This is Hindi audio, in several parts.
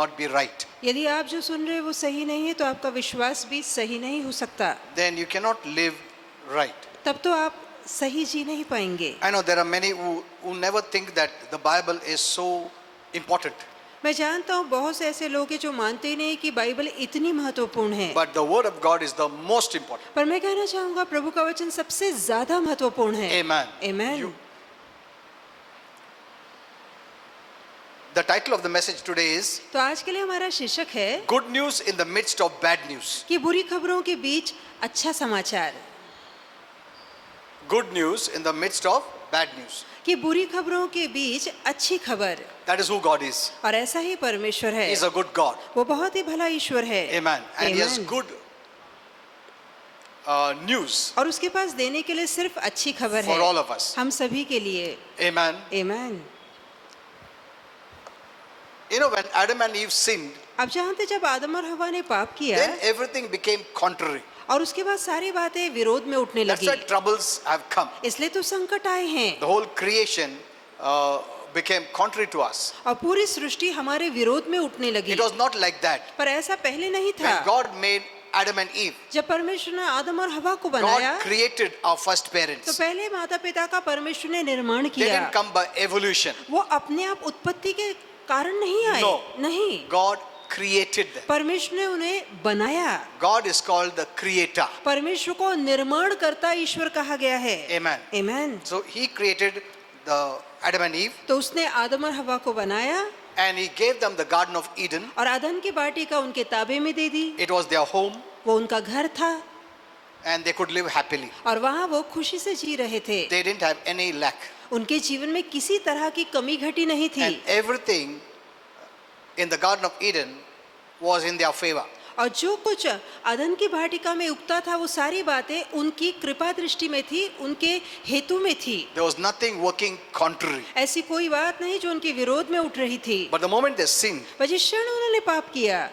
not be right. यदि आप जो सुन रहे हैं वो सही नहीं है तो आपका विश्वास भी सही नहीं हो सकता, Then you cannot live right. तब तो आप सही जी नहीं पाएंगे। I know there are many who never think that the Bible is so important. मैं जानता हूँ बहुत से ऐसे लोग हैं जो मानते ही नहीं कि बाइबल इतनी महत्वपूर्ण है, But the word of God is the most important. पर मैं कहना चाहूँगा प्रभु का वचन सबसे ज्यादा महत्वपूर्ण है। Amen. Amen. The title of the message today is तो आज के लिए हमारा शीर्षक है Good News in the Midst of Bad News. कि बुरी खबरों के बीच अच्छा समाचार। Good news in the midst of bad news. कि बुरी खबरों के बीच अच्छी खबर। That is who God is. और ऐसा ही परमेश्वर है, He is a good God. वो बहुत ही भला ईश्वर है। Amen. And He has Amen. good news और उसके पास देने के लिए सिर्फ अच्छी खबर for है all of us. हम सभी के लिए। Amen. Amen. You know, when Adam and Eve sinned, अब जानते जब आदम और हवा ने पाप किया then everything became contrary. और उसके बाद सारी बातें विरोध में उठने That's लगी, why troubles have come. इसलिए तो संकट आए हैं The whole creation became contrary to us. और पूरी सृष्टि हमारे विरोध में उठने लगी। It was not like that. पर ऐसा पहले नहीं था। When God made Adam and Eve, जब परमेश्वर ने आदम और हवा को बनाया God created our first तो parents. पहले माता पिता का परमेश्वर ने निर्माण They किया। didn't come by evolution. वो अपने आप उत्पत्ति के कारण नहीं आए, No. नहीं, God created them. परमेश्वर ने उन्हें बनाया। God is called the creator. परमेश्वर को निर्माणकर्ता ईश्वर कहा गया है। Amen. Amen. So He created the Adam and Eve, तो उसने आदम और हवा को बनाया and He gave them the Garden of Eden. और आदम की वाटिका उनके ताबे में दे दी। It was their home, वो उनका घर था and they could live happily. और वहाँ वो खुशी से जी रहे थे। They didn't have any lack, उनके जीवन में किसी तरह की कमी घटी नहीं थी and everything in the Garden of Eden was in their favor. और जो कुछ अदन की वाटिका में उगता था वो सारी बातें उनकी कृपा दृष्टि में थी, उनके हेतु में थी। There was nothing working contrary. ऐसी कोई बात नहीं जो उनके विरोध में उठ रही थी। But the moment they sinned, पर जिस क्षण उन्होंने पाप किया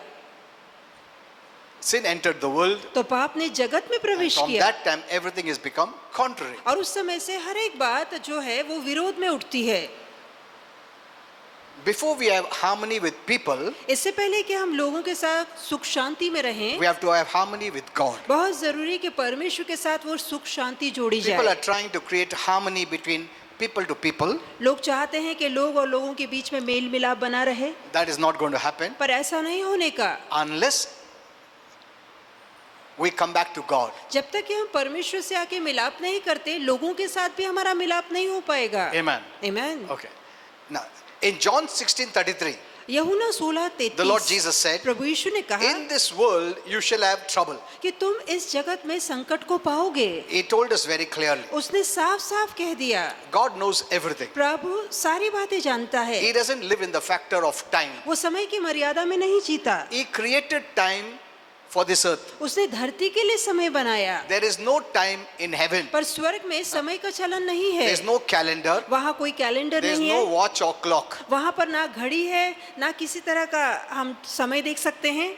sin entered the world. तो पाप ने जगत में प्रवेश From किया that time, everything has become contrary. और उस समय से हर एक बात जो है वो विरोध में उठती है। Before we have harmony with people, इससे पहले कि हम लोगों के साथ सुख शांति में रहें, we have to have harmony with God. बहुत जरूरी कि परमेश्वर के साथ वो सुख शांति जोड़ी People जाए। are trying to create harmony between people to people. लोग चाहते हैं कि लोग और लोगों के बीच में मेल मिलाप बना रहे, That is not going to happen पर ऐसा नहीं होने का unless we come back to God. जब तक कि हम परमेश्वर से आके मिलाप नहीं करते, लोगों के साथ भी हमारा मिलाप नहीं हो पाएगा। Amen. Amen. Okay. Now, in John 16:33, यूहन्ना 16:33 the Lord Jesus said, प्रभु यीशु ने कहा "In this world you shall have trouble." कि तुम इस जगत में संकट को पाओगे। He told us very clearly. उसने साफ साफ कह दिया, God knows everything. प्रभु सारी बातें जानता है, He doesn't live in the factor of time. वो समय की मर्यादा में नहीं जीता। He created time for this earth. उसने धरती के लिए समय बनाया, There is no time in heaven. पर स्वर्ग में समय का चलन नहीं है। There is no calendar. वहाँ कोई कैलेंडर There is नहीं no है, watch or clock. वहाँ पर ना घड़ी है ना किसी तरह का हम समय देख सकते हैं।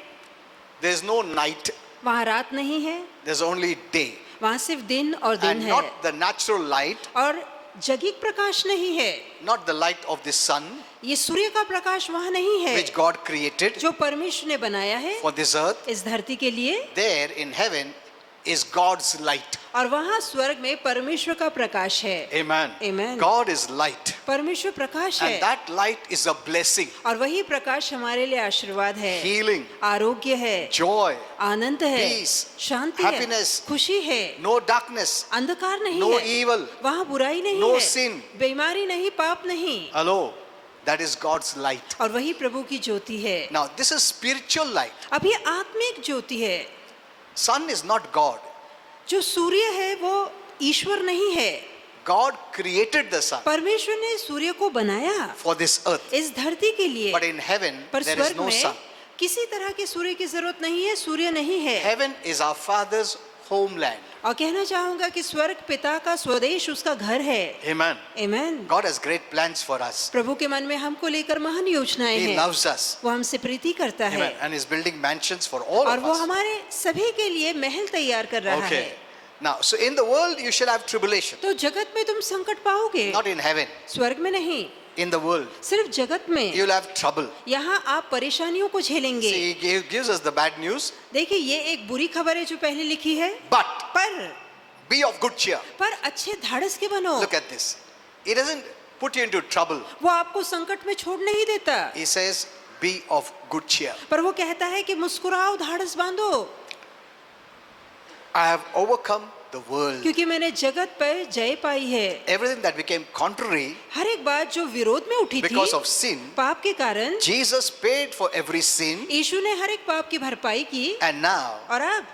There is no night. वहाँ रात नहीं है, There is only day. वहाँ सिर्फ दिन और दिन And है not the natural light, और जगीक प्रकाश नहीं है। not the light of the sun, ये सूर्य का प्रकाश वहाँ नहीं है which God created जो परमेश्वर ने बनाया है for this earth. इस धरती के लिए, There in heaven is God's light. और वहाँ स्वर्ग में परमेश्वर का प्रकाश है। Amen. Amen. God is light. परमेश्वर प्रकाश है And that light is a blessing, और वही प्रकाश हमारे लिए आशीर्वाद है, healing, आरोग्य है, joy, आनंद है, peace, शांति happiness, है, खुशी है, no darkness, अंधकार नहीं no है, evil. वहाँ बुराई नहीं no है, sin. बीमारी नहीं, पाप नहीं, Hello. That is God's light. और वही प्रभु की ज्योति है। Now, this is spiritual light. अब ये आत्मिक ज्योति है। Sun is not God. जो सूर्य है वो ईश्वर नहीं है। God created the sun परमेश्वर ने सूर्य को बनाया for this earth. इस धरती के लिए, But in heaven, पर there is स्वर्ग no में sun. किसी तरह के सूर्य की जरूरत नहीं है, सूर्य नहीं है। Heaven is our Father's homeland. और कहना चाहूंगा कि स्वर्ग पिता का स्वदेश, उसका घर है। Amen. Amen. God has great plans for us. प्रभु के मन में हमको लेकर महान योजनाएं He हैं। loves us. वो हमसे प्रीति करता है Amen. And is building mansions for all और of वो us. हमारे सभी के लिए महल तैयार कर रहा Okay. है। Now, so in the world you shall have tribulation. तो जगत में तुम संकट पाओगे, Not in heaven. स्वर्ग में नहीं। in the world. सिर्फ जगत में, You'll have trouble. यहाँ आप परेशानियों को झेलेंगे। See, he gives us the bad news. देखिए ये एक बुरी खबर है जो पहले लिखी है, But पर be of good cheer. अच्छे धाड़स के बनो। Look at this. He doesn't put you into trouble. वो आपको संकट में छोड़ नहीं देता, He says, be of good cheer. पर वो कहता है कि मुस्कुराओ, धाड़स बांधो, I have overcome the world. क्योंकि मैंने जगत पर जय पाई है। Everything that became contrary हर एक बात जो विरोध में उठी थी because of sin, पाप के कारण, Jesus paid for every sin, यीशु ने हर एक पाप की भरपाई की, and now और अब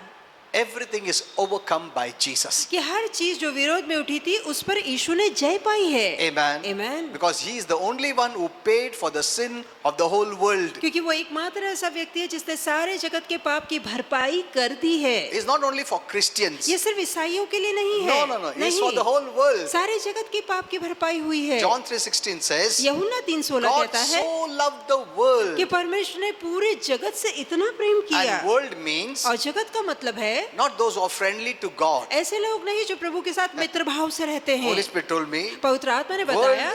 everything is overcome by Jesus. कि हर चीज जो विरोध में उठी थी उस पर यीशु ने जय पाई है। Amen. Amen. Because he is the only one who paid for the sin of the whole world. क्योंकि वो एकमात्र ऐसा व्यक्ति है जिसने सारे जगत के पाप की भरपाई कर दी है। It's not only for Christians. ये सिर्फ ईसाइयों के लिए नहीं है, No. It's for the whole world. सारे जगत के पाप की भरपाई हुई है। John 3:16 says, यूहन्ना 3:16 God कहता है so loved the world. कि परमेश्वर ने पूरे जगत से इतना प्रेम किया, And world means और जगत का मतलब है not those who are friendly to God. ऐसे लोग नहीं जो प्रभु के साथ मित्र भाव से रहते हैं। Holy Spirit told me, पवित्र आत्मा ने world बताया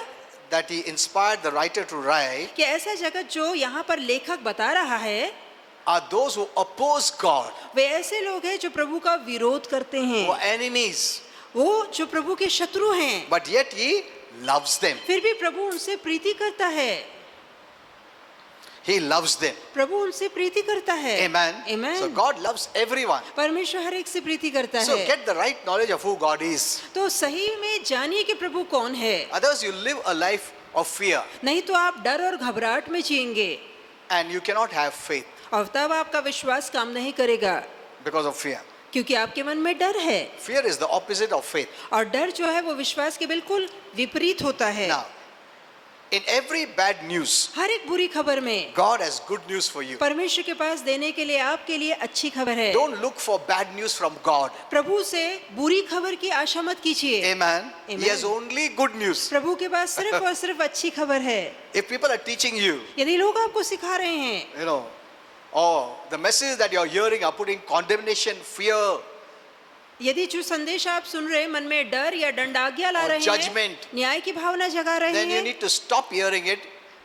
that he inspired the writer to write कि ऐसा जगत जो यहाँ पर लेखक बता रहा है are those who oppose God, वे ऐसे लोग हैं जो प्रभु का विरोध करते who हैं, are enemies, वो जो प्रभु के शत्रु हैं, but yet he loves them. फिर भी प्रभु उनसे प्रीति करता है, He loves them. प्रभु उनसे प्रीति करता है। Amen. Amen. So God loves everyone. परमेश्वर हर एक से प्रीति करता So है। get the right knowledge of who God is. तो सही में जानिए कि प्रभु कौन है, Otherwise you live a life of fear नहीं तो आप डर और घबराहट में जिएंगे, and you cannot have faith और तब आपका विश्वास काम नहीं करेगा, because of fear. क्योंकि आपके मन में डर है, Fear is the opposite of faith. और डर जो है वो विश्वास के बिल्कुल विपरीत होता है। Now, in every bad news, हर एक बुरी खबर में God has good news for you. परमेश्वर के पास देने के लिए आपके लिए अच्छी खबर है। Don't look for bad news from God. प्रभु से बुरी खबर की आशा मत कीजिए। Amen. He Amen. has only good news. प्रभु के पास सिर्फ और सिर्फ अच्छी खबर है। If people are teaching you, यदि लोग आपको सिखा रहे हैं, you know, or the messages that you're hearing are putting condemnation, fear, यदि जो संदेश आप सुन रहे हैं मन में डर या दंडाज्ञा ला or रहे हैं, judgment, न्याय की भावना जगा रहे then you हैं, need to stop hearing it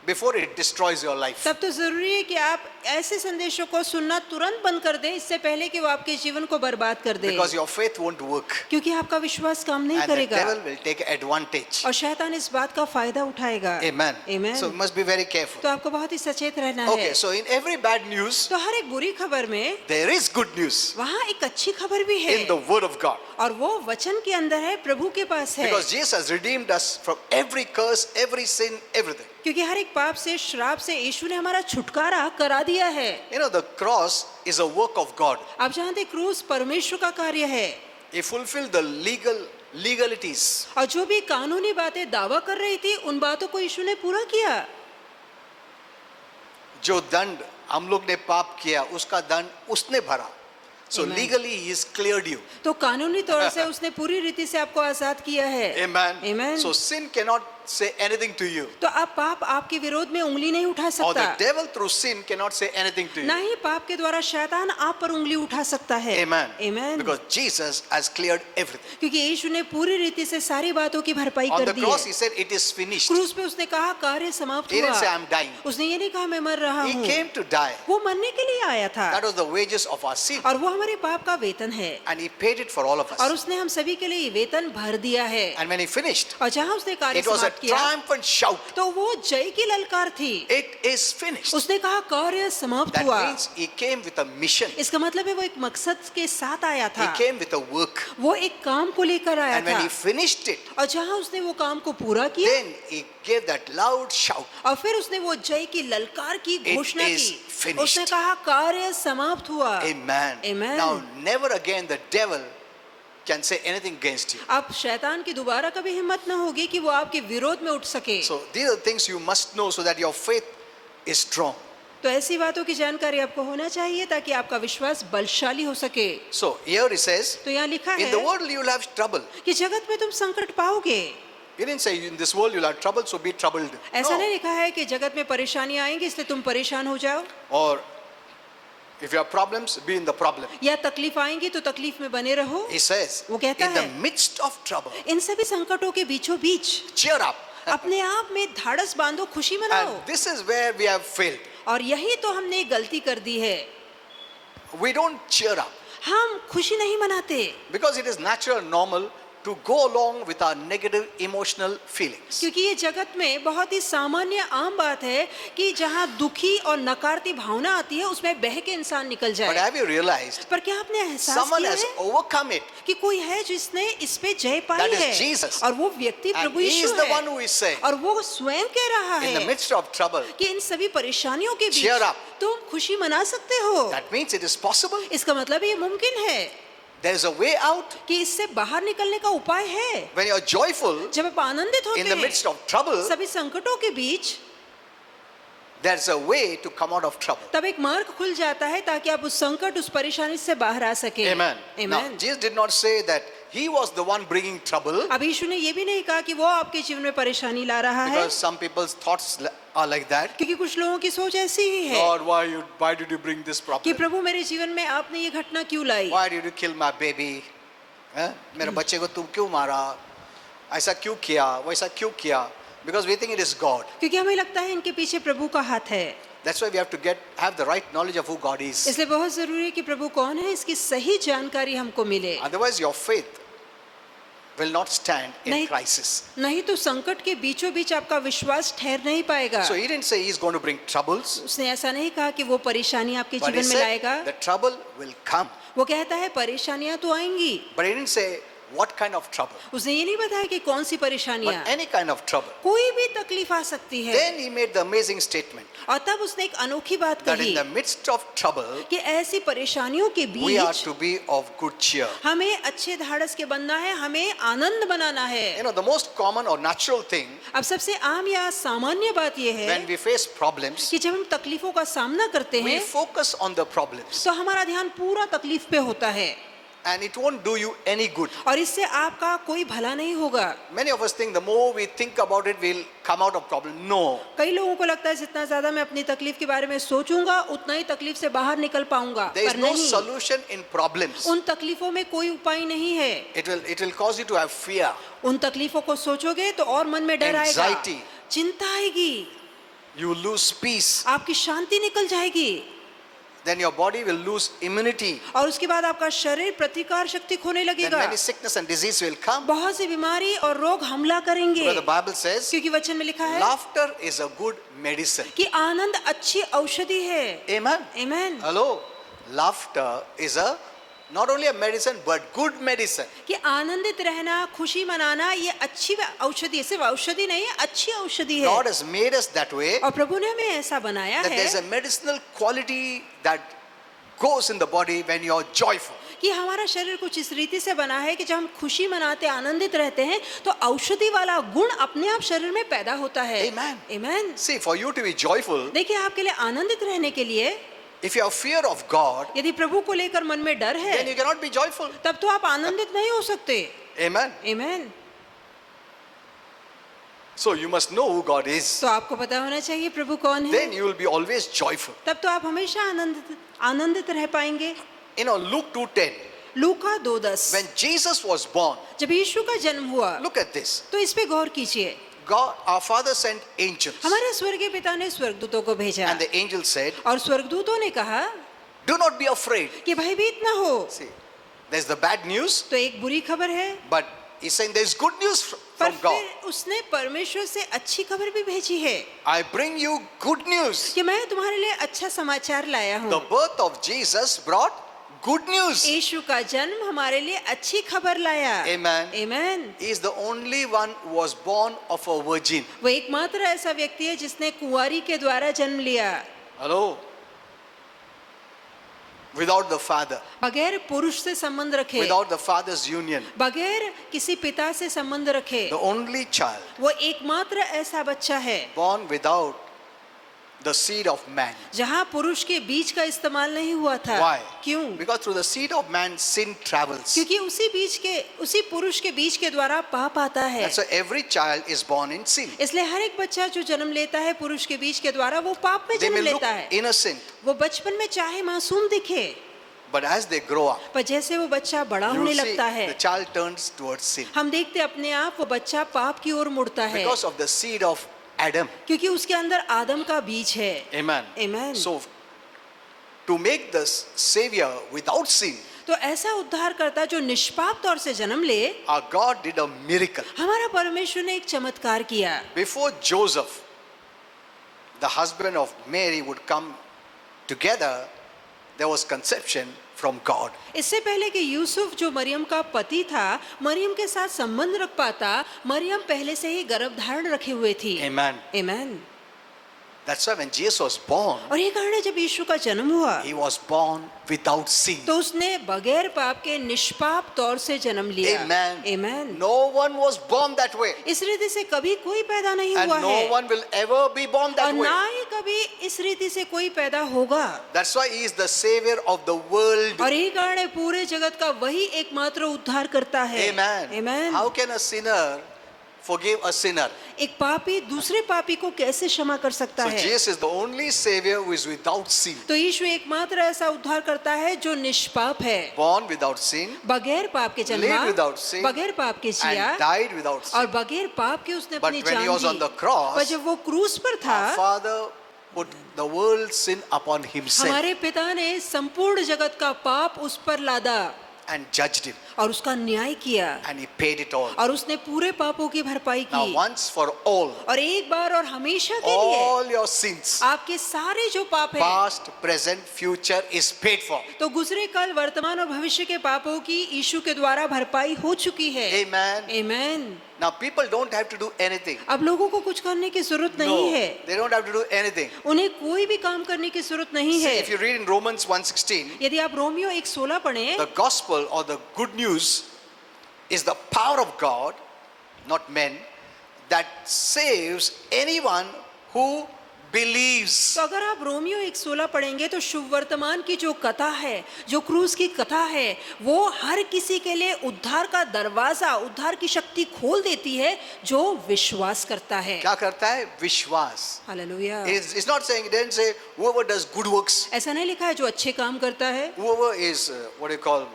before it destroys your life. तब तो जरूरी है कि आप ऐसे संदेशों को सुनना तुरंत बंद कर दें, इससे पहले कि वो आपके जीवन को बर्बाद कर दे, Because your faith won't work. क्योंकि आपका विश्वास काम नहीं And the करेगा, devil will take advantage. और शैतान इस बात का फायदा उठाएगा। Amen. Amen. So you must be very careful. तो आपको बहुत ही सचेत रहना Okay, है। so in every bad news, तो हर एक बुरी खबर में there is good news वहाँ एक अच्छी खबर भी है, in the Word of God. और वो वचन के अंदर है, प्रभु के पास है, Because Jesus has redeemed us from every curse, every sin, everything. क्योंकि हर एक पाप से, श्राप से यीशु ने हमारा छुटकारा करा दिया है। You know, the cross is a work of God. आप जानते क्रूस परमेश्वर का कार्य है, He fulfilled the legalities. और जो भी कानूनी बातें दावा कर रही थी उन बातों को यीशु ने पूरा किया। जो दंड हम लोग ने पाप किया उसका दंड उसने भरा. So Amen. legally he has cleared you. तो कानूनी तौर से उसने पूरी रीति से आपको आजाद किया है। Amen. Amen. So sin cannot say anything to you. तो अब पाप आपके विरोध में उंगली नहीं उठा Or the सकता, devil through sin cannot say anything to ना you. ही पाप के द्वारा शैतान आप पर उंगली उठा सकता है। Amen. Amen. Because Jesus has cleared everything. क्योंकि यीशु ने पूरी रीति से सारी बातों की भरपाई On कर the दी cross है। he said it is finished. क्रूस पे उसने कहा कार्य समाप्त He didn't say हुआ। I'm dying. उसने ये नहीं कहा मैं मर रहा He हूँ, came to die. वो मरने के लिए आया था, That was the wages of our sin. और वो हमारे पाप का वेतन है, And he paid it for all of और us. उसने हम सभी के लिए ये वेतन भर दिया है। And when he finished, और जहाँ उसने कार्य it was a समाप्त किया triumphant shout. तो वो जय की ललकार थी। It is finished. उसने कहा कार्य समाप्त That हुआ। means he came with a mission. इसका मतलब है वो एक मकसद के साथ आया He था, came with a work. वो एक काम को लेकर आया And when था, he finished it, और जहाँ उसने वो काम को पूरा किया, then he gave that loud shout. और फिर उसने वो जय की ललकार की घोषणा is की। finished. उसने कहा कार्य समाप्त हुआ। Amen. Amen. Now never again the devil can say anything against you. अब शैतान की दोबारा कभी हिम्मत न होगी कि वो आपके विरोध में उठ सके। So these are the things you must know so that your faith is strong. तो ऐसी बातों की जानकारी आपको होना चाहिए ताकि आपका विश्वास बलशाली हो सके। So here he says, तो यहाँ लिखा in the है world you will have trouble. कि जगत में तुम संकट पाओगे। He didn't say in this world you will have trouble, so be troubled. ऐसा No. नहीं लिखा है कि जगत में परेशानियां आएंगी इसलिए तुम परेशान हो जाओ, Or if you have problems, be in the problem. या तकलीफ आएंगी तो तकलीफ में बने रहो। He says, वो कहता in the है midst of trouble, इन सभी संकटों के बीचों बीच cheer up. अपने आप में धाड़स बांधो, खुशी मनाओ। And this is where we have failed. और यही तो हमने गलती कर दी है, We don't cheer up हम खुशी नहीं मनाते, because it is natural and normal to go along with our negative emotional feelings. क्योंकि ये जगत में बहुत ही सामान्य आम बात है कि जहाँ दुखी और नकारती भावना आती है उसमें बह के इंसान निकल But जाए। have you realized पर क्या आपने एहसास someone किया has है overcome it? कि कोई है जिसने इस पे जय पाई That is है, Jesus. और वो व्यक्ति And Prabhu he is Yeshu the one है, who is saying, और वो स्वयं कह रहा in the है midst of trouble, कि इन सभी परेशानियों के Cheer बीच up. तुम खुशी मना सकते हो। that means it is possible. इसका मतलब ये मुमकिन है There is a way out. कि इससे बाहर निकलने का उपाय है। When you are joyful जब आप आनंदित होते in the हैं midst of trouble, सभी संकटों के बीच, there is a way to come out of trouble. तब एक मार्ग खुल जाता है ताकि आप उस संकट, उस परेशानी से बाहर आ सके। Amen. Now, Amen. Jesus did not say that he was the one bringing trouble, अब यीशु ने ये भी नहीं कहा कि वो आपके जीवन में परेशानी ला रहा है, because some people's thoughts are like that. क्योंकि कुछ लोगों की सोच ऐसी ही है Lord, why did you bring this कि problem? प्रभु मेरे जीवन में आपने ये घटना क्यों लाई, Why did you kill my baby? मेरे बच्चे को तुम क्यों मारा? ऐसा क्यों किया? वैसा क्यों किया? Because we think it is God. क्योंकि हमें लगता है इनके पीछे प्रभु का हाथ है। That's why we have to have the right knowledge of who God is. इसलिए बहुत जरूरी है कि प्रभु कौन है इसकी सही जानकारी हमको मिले, Otherwise, your faith will not stand in नहीं- crisis. नहीं तो संकट के बीचों बीच आपका विश्वास ठहर नहीं पाएगा। So he didn't say he's going to bring troubles, उसने ऐसा नहीं कहा कि वो परेशानी आपके but he जीवन में said लाएगा, the trouble will come. वो कहता है परेशानियां तो आएंगी। But he didn't say what kind of trouble. उसने ये नहीं बताया कि कौन सी परेशानियां, But any kind of trouble. कोई भी तकलीफ आ सकती है। Then he made the amazing statement और तब उसने एक अनोखी बात that कही in the midst of trouble, कि ऐसी परेशानियों के we are beach to be of good cheer. हमें अच्छे धाड़स के बनना है, हमें आनंद बनाना है। You know, the most common or natural thing अब सबसे आम या सामान्य बात यह है when we face problems, कि जब हम तकलीफों का सामना करते we हैं focus on the problems तो हमारा ध्यान पूरा तकलीफ पे होता है, and it won't do you any good. और इससे आपका कोई भला नहीं होगा। Many of us think the more we think about it, we'll come out of problem. No. कई लोगों को लगता है जितना ज्यादा मैं अपनी तकलीफ के बारे में सोचूंगा उतना ही तकलीफ से बाहर निकल पाऊंगा, There is पर no नहीं, solution in problems. उन तकलीफों में कोई उपाय नहीं है। It will cause you to have fear, उन तकलीफों को सोचोगे तो और मन में डर आएगा, Anxiety. चिंता आएगी, you will lose peace, आपकी शांति निकल जाएगी, then your body will lose immunity, और उसके बाद आपका शरीर प्रतिकार शक्ति खोने then लगेगा, many sickness and disease will come. बहुत सी बीमारी और रोग हमला करेंगे, But the Bible says क्योंकि वचन में लिखा है laughter is a good medicine. कि आनंद अच्छी औषधि है। Amen. Amen. Hello. Laughter is not only a medicine but good medicine. कि आनंदित रहना, खुशी मनाना ये अच्छी औषधि है, सिर्फ औषधि नहीं है, अच्छी औषधि है। God has made us that way और प्रभु ने हमें ऐसा बनाया that there is है a medicinal quality that goes in the body when you are joyful. कि हमारा शरीर कुछ इस रीति से बना है कि जब हम खुशी मनाते, आनंदित रहते हैं तो औषधि वाला गुण अपने आप शरीर में पैदा होता है। Amen. Amen. See, for you to be joyful, देखिए, आपके लिए आनंदित रहने के लिए if you have fear of God, यदि प्रभु को लेकर मन में डर then you है cannot be joyful. तब तो आप आनंदित नहीं हो सकते। Amen. Amen. So you must know who God is. तो आपको पता होना चाहिए प्रभु कौन है, Then you will be always joyful. तब तो आप हमेशा आनंदित रह पाएंगे। You know, Luke 2:10, Luka 2:10, when Jesus was born, जब यीशु का जन्म हुआ look at this. तो इस पे गौर कीजिए। God, our Father sent angels. हमारे स्वर्गीय पिता ने स्वर्गदूतों को भेजा And the angel said, और स्वर्गदूतों ने कहा do not be afraid. कि भयभीत ना हो। See, there's the bad news, तो एक बुरी खबर है, but he's saying there's good news पर from God. फिर उसने परमेश्वर से अच्छी खबर भी भेजी है I bring you good news. कि मैं तुम्हारे लिए अच्छा समाचार लाया हूँ। The birth of Jesus brought good news. यीशु का जन्म हमारे लिए अच्छी खबर लाया। Amen. Amen. He is the only one who was born of a virgin. वो एकमात्र ऐसा व्यक्ति है जिसने कुंवारी के द्वारा जन्म लिया, Hello? Without the father, बगैर पुरुष से संबंध रखे, without the father's union, बगैर किसी पिता से संबंध रखे। the only child वो एकमात्र ऐसा बच्चा है born without the seed of man. जहाँ पुरुष के बीज का इस्तेमाल नहीं हुआ था। Why? क्यों? Because through the seed of man sin travels. क्योंकि उसी पुरुष के बीज के द्वारा पाप आता है। And so every child is born in sin. इसलिए हर एक बच्चा जो जन्म लेता है पुरुष के बीज के द्वारा वो पाप में They जन्म may look लेता है। innocent, वो बचपन में चाहे मासूम दिखे, But as they grow up, पर जैसे वो बच्चा बड़ा you होने will see लगता है, the child turns towards sin हम देखते अपने आप वो बच्चा पाप की ओर मुड़ता है, because of the seed of Adam. क्योंकि उसके अंदर आदम का बीज है. Amen. Amen. So, to make the Savior without sin, तो ऐसा उद्धार करता जो निष्पाप तौर से जन्म ले, our God did a miracle. हमारा परमेश्वर ने एक चमत्कार किया. Before Joseph, the husband of Mary, would come together, there was conception from God. इससे पहले कि यूसुफ जो मरियम का पति था, मरियम के साथ संबंध रख पाता, मरियम पहले से ही गर्भ धारण रखे हुए थी. Amen. Amen. That's why when Jesus was born, और ये कारण है जब यीशु का जन्म हुआ, he was born without sin. तो उसने बगैर पाप के निष्पाप तौर से जन्म लिया. Amen. Amen. No one was born that way. इस रीति से कभी कोई पैदा नहीं And हुआ no है, one will ever be born और that way. ना ही कभी इस रीति से कोई पैदा होगा. That's why he is the savior of the world. और यही कारण है पूरे जगत का वही एकमात्र उद्धार करता है. Amen. Amen. How can a sinner forgive a sinner? एक पापी दूसरे पापी को कैसे क्षमा कर सकता So है? Jesus is the only savior who is without sin. तो यीशु एकमात्र ऐसा उद्धार करता है जो निष्पाप है, Born without sin, बगैर पाप के जन्मा, lived without sin, बगैर पाप के जिया, and died without sin. और बगैर पाप के उसने But अपनी when he जान was on the. the cross, पर जब वो क्रूस पर था, Our Father put the world's sin upon himself हमारे पिता ने संपूर्ण जगत का पाप उस पर लादा and judged him, और उसका न्याय किया, and he paid it all. और उसने पूरे पापों की भरपाई Now की. once for all, और एक बार और हमेशा के लिए all your sins, आपके सारे जो पाप हैं, past, present, future, is paid for. तो गुजरे कल, वर्तमान और भविष्य के पापों की यीशु के द्वारा भरपाई हो चुकी है. Amen. Amen. Now people don't have to do anything. अब लोगों को कुछ करने की जरूरत नहीं No, है, they don't have to do anything. उन्हें कोई भी काम करने की जरूरत नहीं See, है. if you read in Romans 1:16, यदि आप रोमियो 1:16 पढ़ें, the gospel or the good news is the power of God, not men, that saves anyone who believes. तो अगर आप रोमियो 1:16 पढ़ेंगे तो शुभ वर्तमान की जो कथा है, जो क्रूस की कथा है, वो हर किसी के लिए उद्धार का दरवाजा, उद्धार की शक्ति खोल देती है जो विश्वास करता है. क्या करता है? विश्वास. Hallelujah. It's not saying, it didn't say whoever does good works, ऐसा नहीं लिखा है जो अच्छे काम करता है, whoever is what do you call,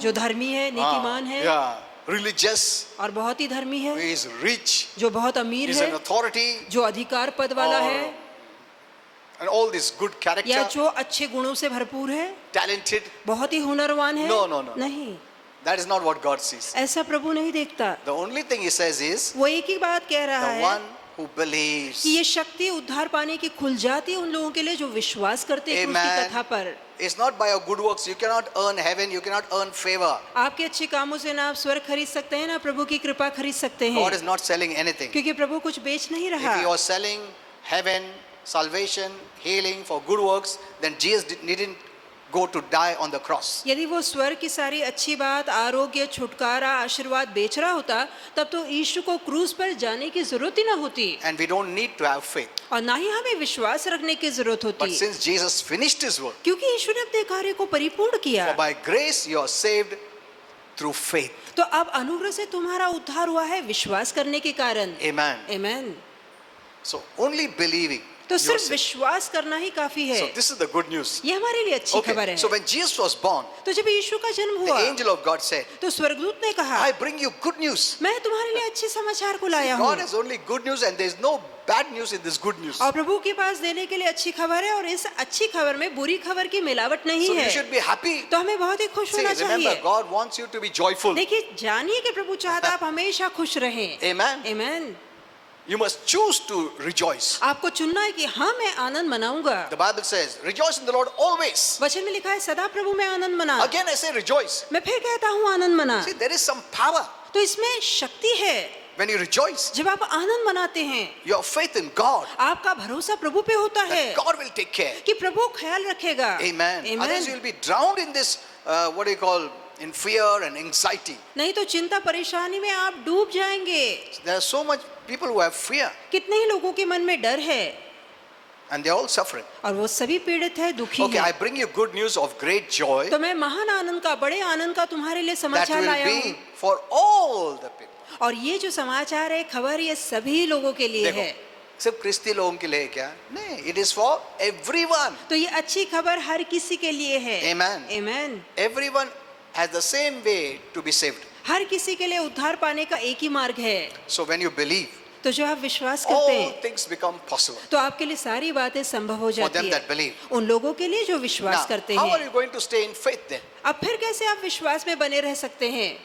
जो धर्मी है, नेकीमान है, yeah, religious, और बहुत ही धर्मी who है, is rich, जो बहुत अमीर is an है, authority, जो अधिकार पद वाला or- है, and all this good या character, जो अच्छे गुणों से भरपूर है, talented. बहुत ही हुनरवान है. No, no, no. नहीं, That is not what God sees. ऐसा प्रभु नहीं देखता. The only thing He says is वो एक ही बात कह रहा the है one who believes. कि ये शक्ति उद्धार पाने की खुल जाती है उन लोगों के लिए जो विश्वास करते हैं क्रूस की Amen. कथा पर. It's not by your good works. You cannot earn heaven. You cannot earn favor. आपके अच्छे कामों से ना आप स्वर्ग खरीद सकते हैं, ना प्रभु की कृपा खरीद सकते हैं, God is not selling anything. क्योंकि प्रभु कुछ बेच नहीं If रहा. He was selling heaven, salvation, healing for good works, then Jesus didn't go to die on the cross. यदि वो स्वर्ग की सारी अच्छी बात, आरोग्य, छुटकारा, आशीर्वाद बेच रहा होता, तब तो यीशु को क्रूस पर जाने की जरूरत ही ना होती, And we don't need to have faith. और ना ही हमें विश्वास रखने की जरूरत But होती, since Jesus finished His work, क्योंकि यीशु ने अपने कार्य को परिपूर्ण किया. for by grace you are saved through faith. तो अब अनुग्रह से तुम्हारा उद्धार हुआ है विश्वास करने के कारण. Amen. Amen. So only believing. तो you are सिर्फ saved. विश्वास करना ही काफी है. So this is the good news. ये हमारे लिए अच्छी खबर Okay. है. So when Jesus was born, तो जब यीशु का जन्म the हुआ, angel of God said, तो स्वर्गदूत ने कहा, I bring you good news. मैं तुम्हारे लिए अच्छे समाचार को लाया God हूँ. has only good news and there is no bad news in this good news. और प्रभु के पास देने के लिए अच्छी खबर है, और इस अच्छी खबर में बुरी खबर की मिलावट नहीं So है. you should be happy. तो हमें बहुत ही खुश See, होना remember, चाहिए. God wants you to be joyful. देखिए, जानिए कि प्रभु चाहता है आप हमेशा खुश रहें. Amen. Amen. You must choose to rejoice. आपको चुनना है कि हाँ, मैं आनंद मनाऊंगा. The Bible says, rejoice in the Lord always. वचन में लिखा है सदा प्रभु में आनंद मना. Again I say rejoice. मैं फिर कहता हूँ आनंद मना. See, there is some power तो इसमें शक्ति है. when you rejoice. जब आप आनंद मनाते हैं, Your faith in God, आपका भरोसा प्रभु पे होता है that God will take care. कि प्रभु ख्याल रखेगा. Amen. Amen. Otherwise you will be drowned in this, what do you call, in fear and anxiety. नहीं तो चिंता परेशानी में आप डूब जाएंगे. There are so much people who have fear कितने ही लोगों के मन में डर है, and they are all suffering. और वो सभी पीड़ित है, दुखी Okay, I है. bring you good news of great joy तो मैं महान आनंद का, बड़े आनंद का तुम्हारे लिए that समाचार will लाया be हूँ. for all the people. और ये जो समाचार है, खबर, ये सभी लोगों के लिए देखो, है. सिर्फ क्रिस्ती लोगों के लिए क्या? नहीं, it is for everyone. तो ये अच्छी खबर हर किसी के लिए है। Amen. Amen. Everyone has the same way to be saved. हर किसी के लिए उद्धार पाने का एक ही मार्ग है। So when you believe, तो जो आप विश्वास करते all हैं things become possible तो आपके लिए सारी बातें संभव हो for जाती them है, that believe. उन लोगों के लिए जो विश्वास Now, करते how are हैं। you going to stay in faith then? अब फिर कैसे आप विश्वास में बने रह सकते हैं?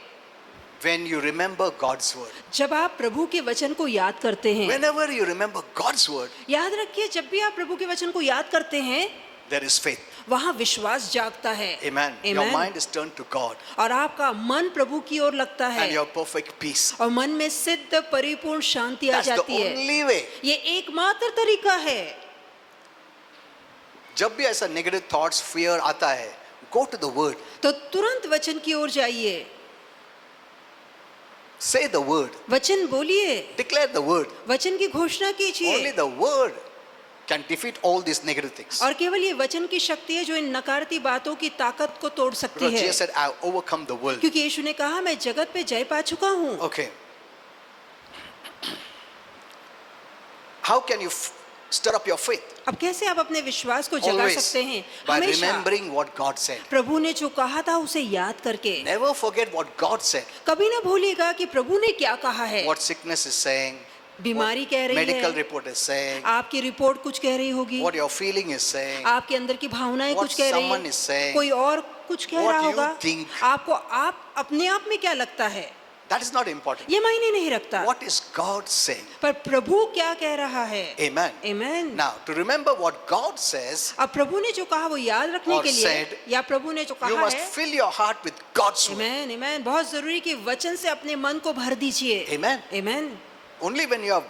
When you remember God's word. जब आप प्रभु के वचन को याद करते हैं। Whenever you remember God's word, याद रखिए, जब भी आप प्रभु के वचन को याद करते हैं there is faith. वहाँ विश्वास जागता है। Amen. Your mind is turned to God और आपका मन प्रभु की ओर लगता है and your perfect peace. और मन में सिद्ध परिपूर्ण शांति आ That's the जाती है। only way. ये एकमात्र तरीका है। जब भी ऐसा negative thoughts, fear आता है, go to the word. तो तुरंत वचन की ओर जाइए, Say the word. वचन बोलिए, Declare the word. वचन की घोषणा Only कीजिए। the word can defeat all these negative things. और केवल ये वचन की शक्ति है जो इन नकारती बातों की ताकत को तोड़ सकती Because है। Jesus said, I have overcome the world. क्योंकि यीशु ने कहा, मैं जगत पे जय पा चुका हूँ। Okay. How can you stir up your faith? अब कैसे आप अपने विश्वास को जगा Always सकते हैं? by हमेशा remembering what God said. प्रभु ने जो कहा था उसे याद करके। Never forget what God said. कभी ना भूलिएगा कि प्रभु ने क्या कहा है। What sickness is saying. बीमारी कह रही Medical है, report is saying. आपकी रिपोर्ट कुछ कह रही होगी, What your feeling is saying. आपके अंदर की भावनाएं What कुछ कह रही someone is है, saying. कोई और कुछ कह What रहा you होगा। think. आपको आप अपने आप में क्या लगता है, That is not important. ये मायने नहीं रखता। What is God saying? पर प्रभु क्या कह रहा है। Amen. Amen. Now, to remember what God says, अब प्रभु ने जो कहा वो याद रखने Or के लिए, said, या प्रभु ने जो you कहा must है, fill your heart with God's word. Amen, Amen, बहुत जरूरी कि वचन से अपने मन को भर दीजिए। Amen. Amen. Only when you are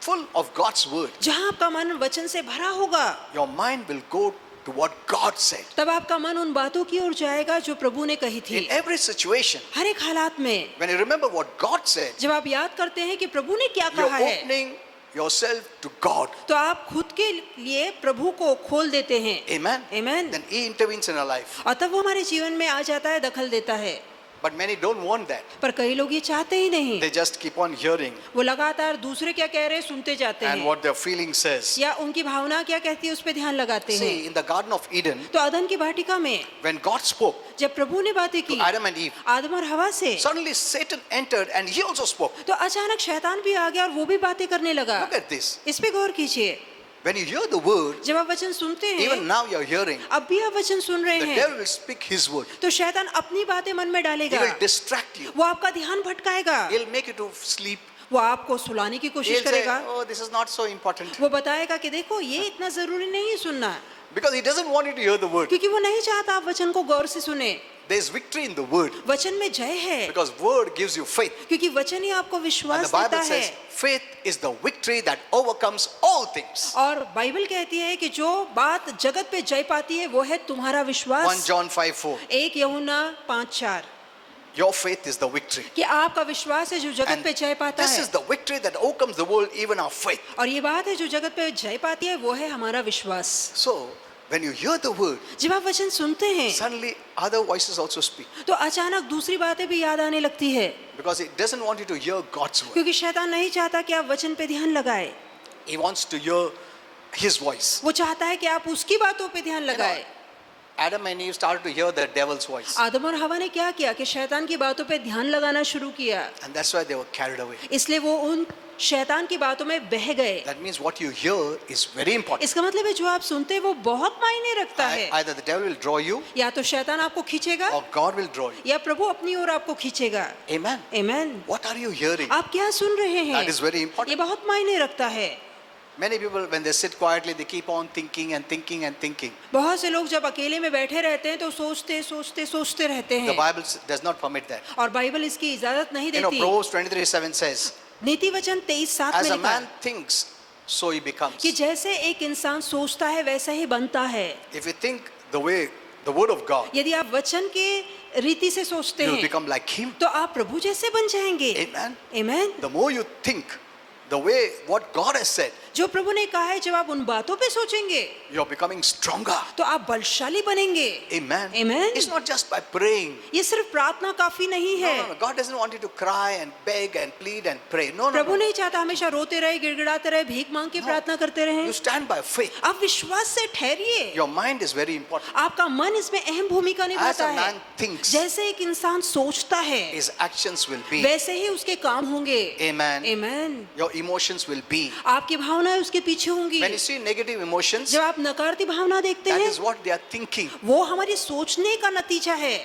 full of God's word, जहाँ आपका मन वचन से भरा होगा, your mind will go to what God said. तब आपका मन उन बातों की ओर जाएगा जो प्रभु ने कही थी। In every situation, हर एक हालात में when you remember what God said, जब आप याद करते हैं कि प्रभु ने क्या you're कहा है, opening yourself to God. तो आप खुद के लिए प्रभु को खोल देते हैं। Amen. Amen. Then He intervenes in our life. और तब वो हमारे जीवन में आ जाता है, दखल देता है। But many don't want that. पर कई लोग ये चाहते ही नहीं। They just keep on hearing वो लगातार दूसरे क्या कह रहे हैं सुनते जाते and हैं, what their feeling says. या उनकी भावना क्या कहती है उस पर ध्यान लगाते हैं। See, in the Garden of Eden, तो अदन की वाटिका में when God spoke जब प्रभु ने बातें to की Adam and Eve, आदम और हवा से, suddenly Satan entered and he also spoke. तो अचानक शैतान भी आ गया और वो भी बातें करने लगा। Look at this. इस पे गौर कीजिए, When you hear the word, जब आप वचन सुनते हैं, even now you're hearing, अब भी आप वचन सुन रहे the हैं, devil will speak his word. तो शैतान अपनी बातें मन में He डालेगा, will distract you. वो आपका ध्यान भटकाएगा, He'll make you to sleep. वो आपको सुलाने की कोशिश He'll say, करेगा, oh, this is not so important. वो बताएगा कि देखो ये इतना जरूरी नहीं है सुनना, Because he doesn't want you to hear the word. क्योंकि वो नहीं चाहता आप वचन को गौर से सुने। There's victory in the word. वचन में जय है, Because word gives you faith. क्योंकि वचन ही आपको And विश्वास the देता Bible है। says faith is the victory that overcomes all things. और बाइबल कहती है कि जो बात जगत पे जय पाती है वो है तुम्हारा 1 विश्वास। John 5:4. 1 यूहन्ना 5:4, Your faith is the victory. कि आपका विश्वास है जो जगत And पे जय पाता this है, is the victory that overcomes the world, even our faith. और ये बात है जो जगत पे जय पाती है वो है हमारा विश्वास। So, when you hear the word, जब आप वचन सुनते हैं suddenly other voices also speak. तो अचानक दूसरी बातें भी याद आने लगती है, Because it doesn't want you to hear God's word. क्योंकि शैतान नहीं चाहता कि आप वचन पे ध्यान लगाए, He wants to hear his voice. वो चाहता है कि आप उसकी बातों पे ध्यान लगाए। Adam and Eve started to hear the devil's voice. आदम और हवा ने क्या किया कि शैतान की बातों पे ध्यान लगाना शुरू किया, And that's why they were carried away. इसलिए वो उन शैतान की बातों में बह गए। That means what you hear is very important. इसका मतलब है जो आप सुनते हैं वो बहुत मायने रखता है। Either the devil will draw you या तो शैतान आपको खींचेगा or God will draw you. या प्रभु अपनी ओर आपको खींचेगा। Amen. Amen. What are you hearing? आप क्या सुन रहे हैं, That is very ये important. बहुत मायने रखता है। Many people, when they sit quietly, they keep on thinking and thinking and thinking. बहुत से लोग जब अकेले में बैठे रहते हैं तो सोचते रहते The हैं, Bible does not permit that. और बाइबल इसकी इजाजत नहीं देती। Proverbs 23:7 says, नीति वचन 23:7 as में a लिखा man है thinks, so he becomes. कि जैसे एक इंसान सोचता है वैसा ही बनता है। If you think the way, the word of God, यदि आप वचन के रीति से सोचते you will हैं become like him. तो आप प्रभु जैसे बन जाएंगे। Amen. Amen. The more you think, the way what God has said, जो प्रभु ने कहा है जब आप उन बातों पे सोचेंगे you're becoming stronger. तो आप बलशाली बनेंगे. Amen. Amen. It's not just by praying. ये सिर्फ प्रार्थना काफी नहीं है. No. God doesn't want you to cry and beg and plead and pray. No. प्रभु नहीं चाहता हमेशा रोते रहे, गिड़गिड़ाते रहे, भीख मांग के प्रार्थना करते रहें. You stand by faith. आप विश्वास से ठहरिए. Your mind is very important. आपका मन इसमें अहम भूमिका As निभाता a है. man thinks, जैसे एक इंसान सोचता है his actions will be. वैसे ही उसके काम होंगे. Amen. Amen. Your emotions will be. आपकी भावनाएं उसके पीछे होंगी. When you see negative emotions, जब आप नकारात्मक भावना देखते that हैं is what they are thinking. वो हमारी सोचने का नतीजा है.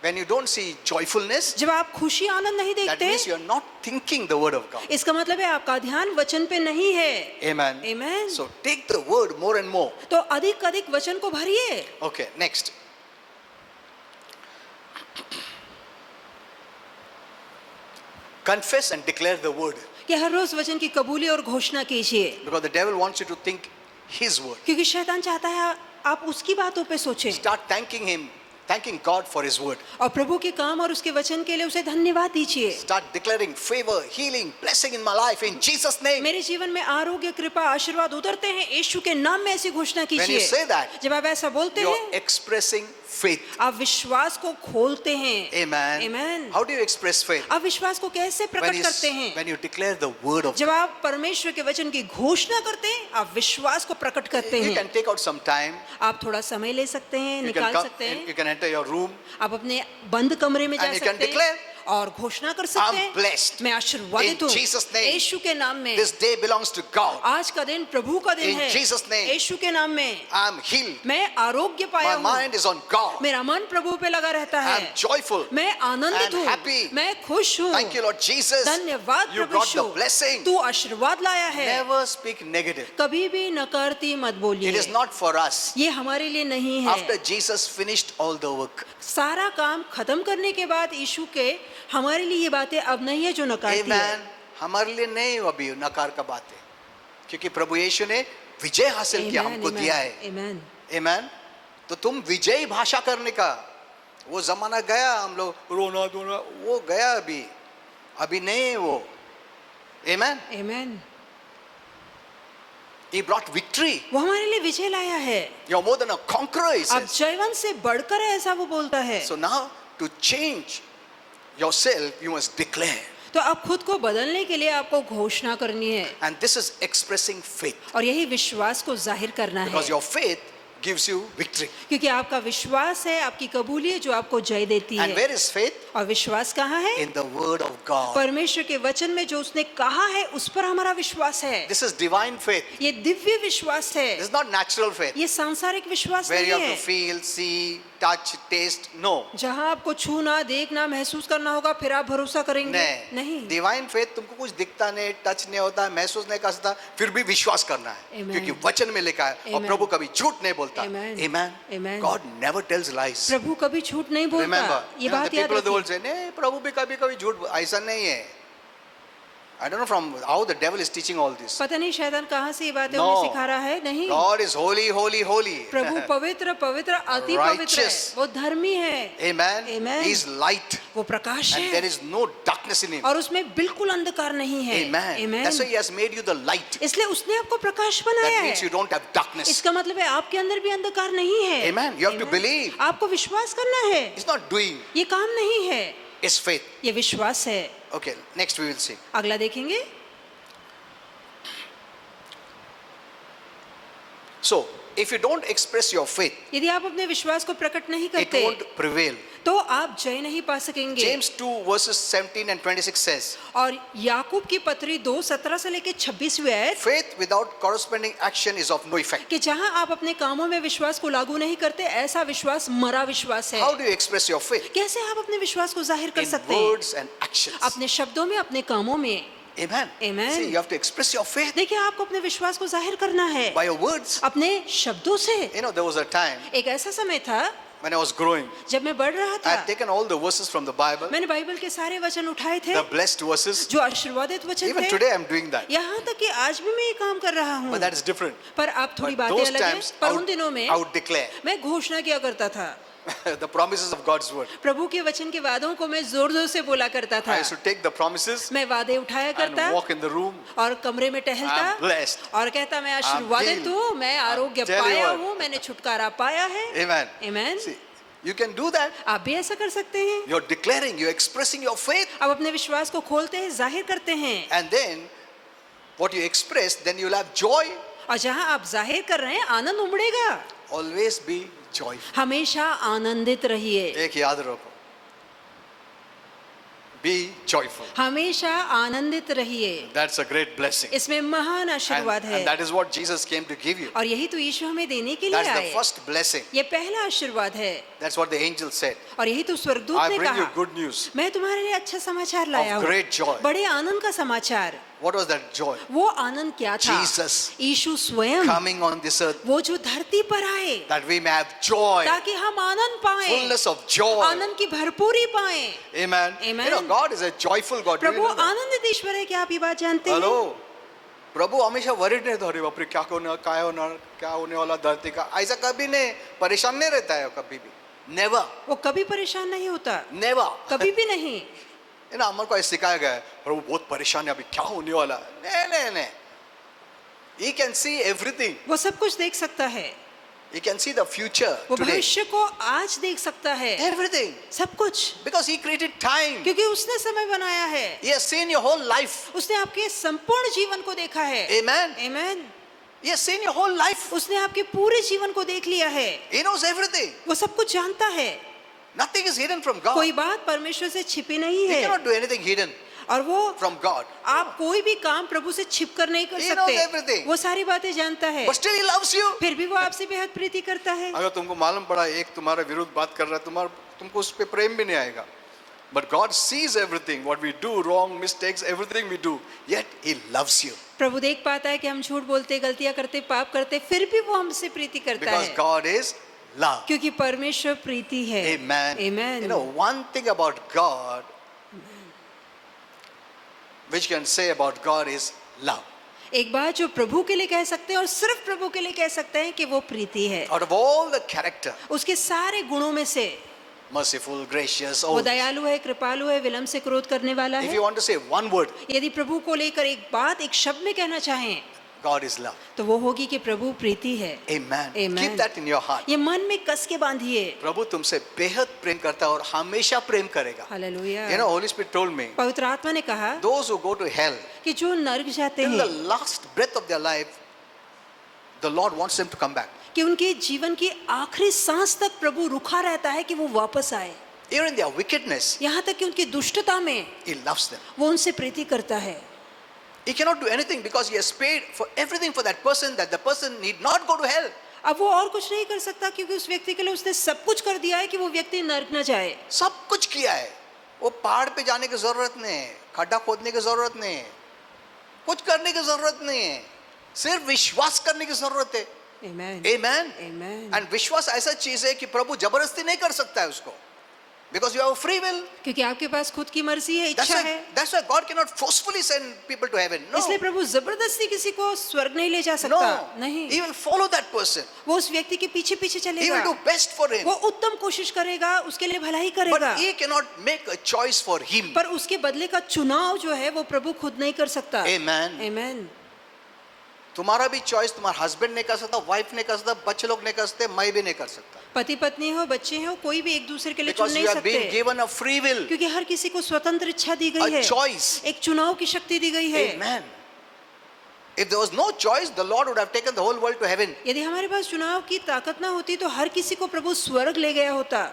When you don't see joyfulness, जब आप खुशी आनंद नहीं that देखते means you are not thinking the word of God. इसका मतलब है आपका ध्यान वचन पे नहीं है. Amen. Amen. So take the word more and more. तो अधिक अधिक वचन को भरिए. Okay, next. Confess and declare the word. कि हर रोज वचन की कबूली और घोषणा कीजिए. Because the devil wants you to think his word. क्योंकि शैतान चाहता है आप उसकी बातों पे सोचें. Start thanking him, thanking God for his word. और प्रभु के काम और उसके वचन के लिए उसे धन्यवाद दीजिए. Start declaring favor, healing, blessing in my life in Jesus' name. मेरे जीवन में आरोग्य, कृपा, आशीर्वाद उतरते हैं यीशु के नाम में. ऐसी घोषणा When you कीजिए. say that, जब आप ऐसा बोलते you हैं are expressing faith. आप विश्वास को खोलते हैं. Amen. Amen. How do you express faith? आप विश्वास को कैसे प्रकट करते हैं? When you declare the word of जब आप परमेश्वर के वचन की घोषणा करते हैं आप विश्वास को प्रकट करते You हैं. can take out some time. आप थोड़ा समय ले सकते हैं, You can निकाल come, सकते हैं. you can enter your room. आप अपने बंद कमरे में जा And you can सकते हैं declare, और घोषणा कर सकते I'm हैं blessed. मैं आशीर्वादित In हूँ Jesus' name. यीशु के नाम में. This day belongs to God. आज का दिन प्रभु का दिन In है Jesus' name. यीशु के नाम में. I'm healed. मैं आरोग्य पाया My हूँ. mind is on God. मेरा मन प्रभु पे लगा रहता है. I'm joyful. मैं आनंदित I'm हूँ. happy. मैं खुश हूँ. Thank you, Lord Jesus. धन्यवाद You Prabhu brought the Yeshu. blessing. तू आशीर्वाद लाया है. Never speak negative. कभी भी नकारती मत It बोलिए. is not for us. ये हमारे लिए नहीं है. After Jesus finished all the work. सारा काम खत्म करने के बाद यीशु के हमारे लिए ये बातें अब नहीं है जो नकारती है. Amen. हमारे लिए नहीं अभी नकार का बात है क्योंकि प्रभु यीशु ने विजय हासिल किया, हमको दिया है. Amen. Amen. तो तुम विजयी भाषा करने का वो जमाना गया. हम लोग रोना धोना वो गया. अभी नहीं है वो. Amen. Amen. He brought victory. वो हमारे लिए विजय लाया है. You're more than a conqueror, he अब says. जयवंत से बढ़कर है ऐसा वो बोलता है. So now to change yourself, you must declare. तो अब खुद को बदलने के लिए आपको घोषणा करनी है. And this is expressing faith. और यही विश्वास को जाहिर करना है. Because your faith gives you victory. क्योंकि आपका विश्वास है आपकी कबूलियत जो आपको जय देती And है. where is faith? और विश्वास कहाँ है? In the word of God. परमेश्वर के वचन में जो उसने कहा है उस पर हमारा विश्वास है. This is divine faith. ये दिव्य विश्वास है. This is not natural faith. ये सांसारिक विश्वास Where you नहीं have to है feel, see, touch, taste. No. जहाँ आपको छूना देखना महसूस करना होगा फिर आप भरोसा करेंगे. नहीं. डिवाइन फेथ तुमको कुछ दिखता नहीं, टच नहीं होता, महसूस नहीं कर सकता, फिर भी विश्वास करना है. Amen. क्योंकि वचन में लिखा है और Amen. प्रभु कभी झूठ नहीं बोलता. Amen. Amen. Amen. God never tells lies. प्रभु कभी झूठ नहीं बोलता. Remember, ये the बात याद people of the world रखिए. say, नहीं प्रभु भी कभी कभी झूठ, ऐसा नहीं है. I don't know from how the devil is teaching all this. पता नहीं शैतान कहाँ से ये बातें No. उन्हें सिखा रहा है. नहीं. God is holy, holy, holy. प्रभु पवित्र पवित्र अति पवित्र है. Righteous. वो धर्मी है. Amen. Amen. He is light वो प्रकाश and there है is no darkness in him. और उसमें बिल्कुल अंधकार नहीं है. Amen. Amen. That's why he has made you the light. इसलिए उसने आपको प्रकाश बनाया That है. means you don't have darkness. इसका मतलब है आपके अंदर भी अंधकार नहीं है. Amen. You have to Amen. believe. आपको विश्वास करना है. It's not doing, ये काम नहीं है. it's faith. ये विश्वास है. Okay, next we will see. अगला देखेंगे. So, if you don't express your faith, यदि आप अपने विश्वास को प्रकट नहीं it करते won't prevail. तो आप जय नहीं पा सकेंगे. James 2 verses 17 and 26 says, और याकूब की पत्री 2:17 से लेके 26वीं आयत faith without corresponding action is of no effect. कि जहां आप अपने कामों में विश्वास को लागू नहीं करते ऐसा विश्वास मरा विश्वास है. How do you express your faith? कैसे आप अपने विश्वास को जाहिर कर In सकते हैं? words and actions. अपने शब्दों में अपने कामों में. Amen. Amen. See, you have to express your faith देखिए आपको अपने विश्वास को जाहिर करना है by your words. अपने शब्दों से. You know, there was a time एक ऐसा समय था when I was growing, जब मैं बढ़ रहा I था. had taken all the verses from the Bible, मैंने बाइबल के सारे वचन उठाए थे the blessed verses. जो आशीर्वादित वचन Even थे. today I'm doing that. यहाँ तक कि आज भी मैं ये काम कर रहा हूँ. But that is different. पर अब थोड़ी But बातें those अलग हैं. times पर I उन would, दिनों में I would declare, मैं घोषणा किया करता था. the promises of God's word. प्रभु के वचन के वादों को मैं जोर जोर से बोला करता था। I used to take the promises मैं वादे उठाया and करता walk in the room. और कमरे में टहलता I'm blessed. और कहता मैं आशीर्वादित healed. हूँ, मैं आरोग्य tell you पाया what. हूँ, मैंने छुटकारा पाया है। Amen. Amen. See, you can do that. आप भी ऐसा कर सकते हैं। You're declaring, you're expressing your faith. आप अपने विश्वास को खोलते हैं, जाहिर करते हैं, And then, what you express, then you'll have joy. और जहाँ आप जाहिर कर रहे हैं आनंद उमड़ेगा। Always be joyful. हमेशा आनंदित रहिए, एक याद रखो. Be joyful. हमेशा आनंदित रहिए। That's a great blessing. इसमें महान आशीर्वाद है And that is what Jesus came to give you. और यही तो यीशु हमें देने के लिए That's the आए। first blessing. ये पहला आशीर्वाद है That's what the angel said. और यही तो स्वर्गदूत I ने bring you कहा, good news मैं तुम्हारे लिए अच्छा समाचार लाया of हूँ, great joy. बड़े आनंद का समाचार। What was that joy? वो आनंद क्या था? Jesus यीशु स्वयं, coming on this earth वो जो धरती पर आए that we may have joy, ताकि हम आनंद पाएं, fullness of joy. आनंद की भरपूरी पाएं। Amen. Amen. You know, God is a joyful God. Do you Prabhu know that? आनंदित ईश्वर है, क्या आप ये बात जानते हैं? हेलो, प्रभु हमेशा वरिड नहीं धरे बाप रे क्या होने वाला धरती का, ऐसा कभी नहीं, परेशान नहीं रहता है कभी भी. Never. वो कभी परेशान नहीं होता, Never. कभी भी नहीं। है ना, हमारे को ऐसे सिखाया गया है, प्रभु बहुत परेशान है अभी क्या होने वाला है. नहीं. He can see everything. वो सब कुछ देख सकता है, He can see the future वो today. भविष्य को आज देख सकता है, Everything. सब कुछ, Because he created time. क्योंकि उसने समय बनाया है। He has seen your whole life. उसने आपके संपूर्ण जीवन को देखा है। Amen. Amen. He has seen your whole life. उसने आपके पूरे जीवन को देख लिया है, He knows everything. वो सब कुछ जानता है। Nothing is hidden from God. कोई बात परमेश्वर से छिपी नहीं He है cannot do anything hidden और वो from God. आप कोई भी काम प्रभु से छिप कर नहीं कर He knows सकते। everything. वो सारी बातें जानता है, But still he loves you. फिर भी वो आपसे बेहद प्रीति करता है। अगर तुमको मालूम पड़ा एक तुम्हारे विरुद्ध बात कर रहा है, तुमको उस पे प्रेम भी नहीं आएगा. But God sees everything, what we do, wrong, mistakes, everything we do. Yet he loves you. प्रभु देख पाता है कि हम झूठ बोलते, गलतियां करते, पाप करते, फिर भी वो हमसे प्रीति करता Because है, God is love. क्योंकि परमेश्वर प्रीति है। Amen. Amen. You know, one thing about God, which can say about God is love. एक बात जो प्रभु के लिए कह सकते हैं और सिर्फ प्रभु के लिए कह सकते हैं कि वो प्रीति है। Out of all the character, उसके सारे गुणों में से merciful, gracious, वो all. दयालु है, कृपालु है, विलंब से क्रोध करने वाला If है। you want to say one word, यदि प्रभु को लेकर एक बात, एक शब्द में कहना चाहें God is love. तो वो होगी कि प्रभु प्रीति है। Amen. Amen. Keep that in your heart. ये मन में कस के बांधिए। प्रभु तुमसे बेहद प्रेम करता है और हमेशा प्रेम करेगा. Hallelujah. You know, Holy Spirit told me, पवित्र आत्मा ने कहा those who go to hell, कि जो नरक जाते till the हैं, last breath of their life, the Lord wants them to come back. कि उनके जीवन की आखिरी सांस तक प्रभु रुका रहता है कि वो वापस आए। Even in their wickedness, यहाँ तक कि उनकी दुष्टता में He loves them. वो उनसे प्रीति करता है। He cannot do anything because He has paid for everything for that person, that the person need not go to hell. अब वो और कुछ नहीं कर सकता क्योंकि उस व्यक्ति के लिए उसने सब कुछ कर दिया है कि वो व्यक्ति नरक न जाए। सब कुछ किया है. वो पहाड़ पे जाने की जरूरत नहीं है, खड्डा खोदने की जरूरत नहीं है, कुछ करने की जरूरत नहीं है, सिर्फ विश्वास करने की जरूरत है. Amen. Amen. Amen. And विश्वास ऐसा चीज है कि प्रभु जबरदस्ती नहीं कर सकता है उसको. Because you have a free will. क्योंकि आपके पास खुद की मर्जी है, इच्छा है। That's why God cannot forcefully send people to heaven. No. इसलिए प्रभु जबरदस्ती किसी को स्वर्ग नहीं ले जा No. सकता। नहीं, He will follow that person. वो उस व्यक्ति के पीछे पीछे He चलेगा, will do best for him. वो उत्तम कोशिश करेगा, उसके लिए भलाई करेगा, But he cannot make a choice for him. पर उसके बदले का चुनाव जो है वो प्रभु खुद नहीं कर सकता। Amen. Amen. तुम्हारा भी चॉइस तुम्हारा हस्बैंड नहीं कर सकता, वाइफ नहीं कर सकता, बच्चे लोग नहीं कर सकते, मैं भी नहीं कर सकता. पति पत्नी हो, बच्चे हो, कोई भी एक दूसरे के लिए चुन Because नहीं you have been सकते, given a free will, क्योंकि हर किसी को स्वतंत्र इच्छा दी a गई है, choice. एक चुनाव की शक्ति दी गई है। Amen. If there was no choice, the Lord would have taken the whole world to heaven. यदि हमारे पास चुनाव की ताकत ना होती तो हर किसी को प्रभु स्वर्ग ले गया होता।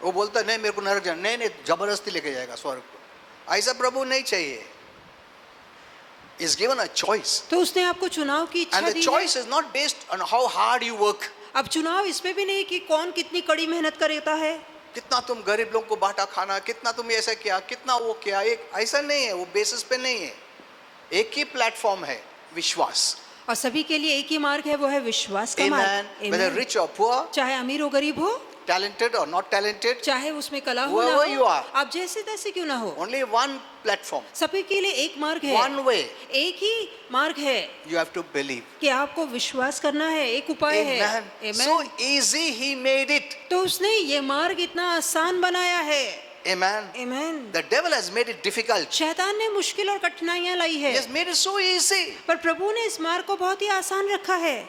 वो बोलता नहीं मेरे को नरक जाना, नहीं नहीं जबरदस्ती लेके जाएगा स्वर्ग को. ऐसा प्रभु नहीं चाहिए. Is given a choice, तो उसने आपको चुनाव की इच्छा and the दी है। choice is not based on how hard you work. अब चुनाव इस पे भी नहीं कि कौन कितनी कड़ी मेहनत करता है, कितना तुम गरीब लोगों को बांटा खाना, कितना तुम ऐसा किया, कितना वो किया, एक ऐसा नहीं है. वो बेसिस पे नहीं है. एक ही प्लेटफॉर्म है, विश्वास. और सभी के लिए एक ही मार्ग है, वो है विश्वास का Amen. मार्ग। Whether Amen. rich or poor, चाहे अमीर हो गरीब हो, talented or not talented, चाहे उसमें कला हो ना Whoever you हो, are. आप जैसे तैसे क्यों ना हो, only one platform, सभी के लिए एक मार्ग है, one way. एक ही मार्ग है You have to believe. कि आपको विश्वास करना है, एक उपाय है। Amen. Amen. So easy He made it. तो उसने ये मार्ग इतना आसान बनाया है। Amen. Amen. The devil has made it difficult. शैतान ने मुश्किल और कठिनाइयां लाई है, He has made it so easy. पर प्रभु ने इस मार्ग को बहुत ही आसान रखा है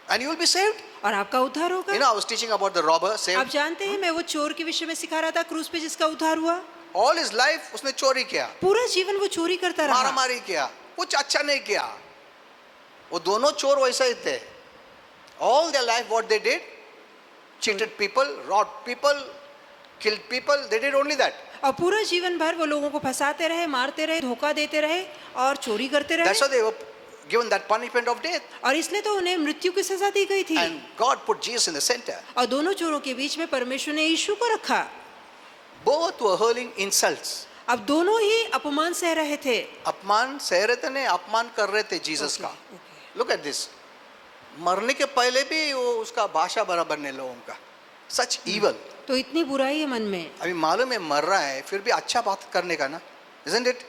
And you will be saved. और आपका उद्धार होगा। You know, I was teaching about the robber आप saved. जानते हैं, मैं वो चोर के विषय में सिखा रहा था, क्रूस पे जिसका उद्धार हुआ। All his life उसने चोरी किया, पूरा जीवन वो चोरी करता मारा रहा, मारी किया, कुछ अच्छा नहीं किया। वो दोनों चोर वैसे ही थे। All their life what they did, cheated people, robbed people, killed people. They did only that. और पूरा जीवन भर वो लोगों को फंसाते रहे, मारते रहे, धोखा देते रहे और चोरी करते रहे। That's why they were given that punishment of death. और इसलिए तो उन्हें मृत्यु की सजा दी गई थी। And God put Jesus in the center. और दोनों चोरों के बीच में परमेश्वर ने यीशु को रखा। Both were hurling insults. अब दोनों ही अपमान सह रहे थे। अपमान सह रहे थे, नहीं अपमान कर रहे थे जीसस का। Look at this. मरने के पहले भी वो उसका भाषा बराबर नहीं लोगों का। Such evil. तो इतनी बुराई है मन में। अभी मालूम है मर रहा है, फिर भी अच्छा बात करने का ना, isn't it?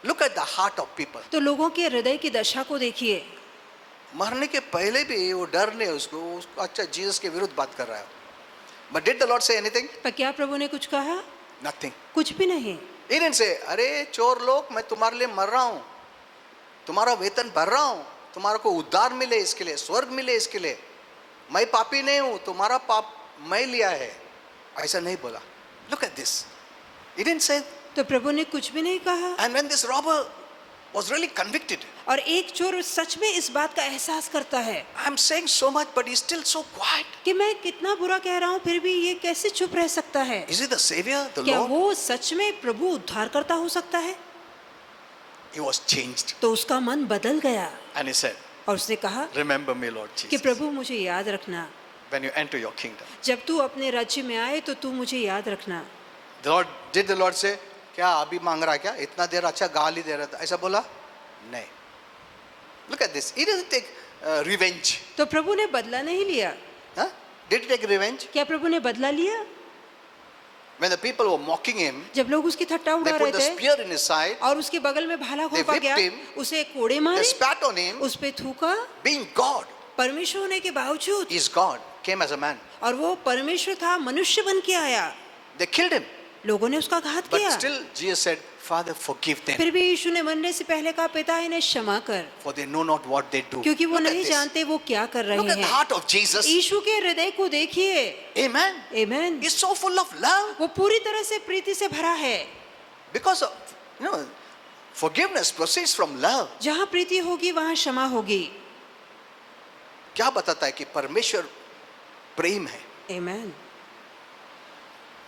Look at the heart of people. तो लोगों के हृदय की दशा को देखिए। मरने के पहले भी वो डर नहीं उसको अच्छा जीसस के विरुद्ध बात कर रहा है। But did the Lord say anything? पर क्या प्रभु ने कुछ कहा? Nothing. कुछ भी नहीं। He didn't say, अरे चोर लोग मैं तुम्हारे लिए मर रहा हूँ, तुम्हारा वेतन भर रहा हूँ, तुम्हारे को उद्धार मिले इसके लिए, स्वर्ग मिले इसके लिए, मैं पापी नहीं हूँ, तुम्हारा पाप मैं लिया है, ऐसा नहीं बोला। Look at this. He didn't say. तो प्रभु ने कुछ भी नहीं कहा। And when this robber was really convicted, और एक चोर सच में इस बात का एहसास करता है I'm saying so much, but he's still so quiet. कि मैं कितना बुरा कह रहा हूँ, फिर भी ये कैसे चुप रह सकता है? Is he the Savior, the क्या Lord? वो सच में प्रभु उद्धार करता हो सकता है? He was changed. तो उसका मन बदल गया And he said, और उसने कहा remember me, Lord कि Jesus, प्रभु मुझे याद रखना, when you enter your kingdom. जब तू अपने राज्य में आए तो तू मुझे याद रखना। Did the Lord say, क्या अभी मांग रहा है क्या? इतना देर अच्छा गाली दे रहा था, ऐसा बोला? नहीं. Look at this. He didn't take revenge. तो प्रभु ने बदला नहीं लिया। Huh? Did he take revenge? क्या प्रभु ने बदला लिया? When the people were mocking him, जब लोग उसकी थट्टा they उड़ा put रहे the थे spear in his side, और उसके बगल में भाला They घोंपा गया, whipped him. उसे कोड़े they मारे, spat on him. उस पे थूका। Being God, परमेश्वर होने के बावजूद, he is God, came as a man. और वो परमेश्वर था, मनुष्य बन के आया। They killed him. लोगों ने उसका घात But किया, still, Jesus said, Father, forgive them, फिर भी यीशु ने मरने से पहले कहा, पिता इन्हें क्षमा कर, for they know not what they do. क्योंकि वो Look at नहीं this. जानते वो क्या कर Look रहे at the हैं। heart of Jesus. यीशु के हृदय को देखिए। Amen. Amen. He's so full of love. वो पूरी तरह से प्रीति से भरा है। Because of, forgiveness proceeds from love. जहाँ प्रीति होगी वहाँ क्षमा होगी। क्या बताता है कि परमेश्वर प्रेम है. आमेन।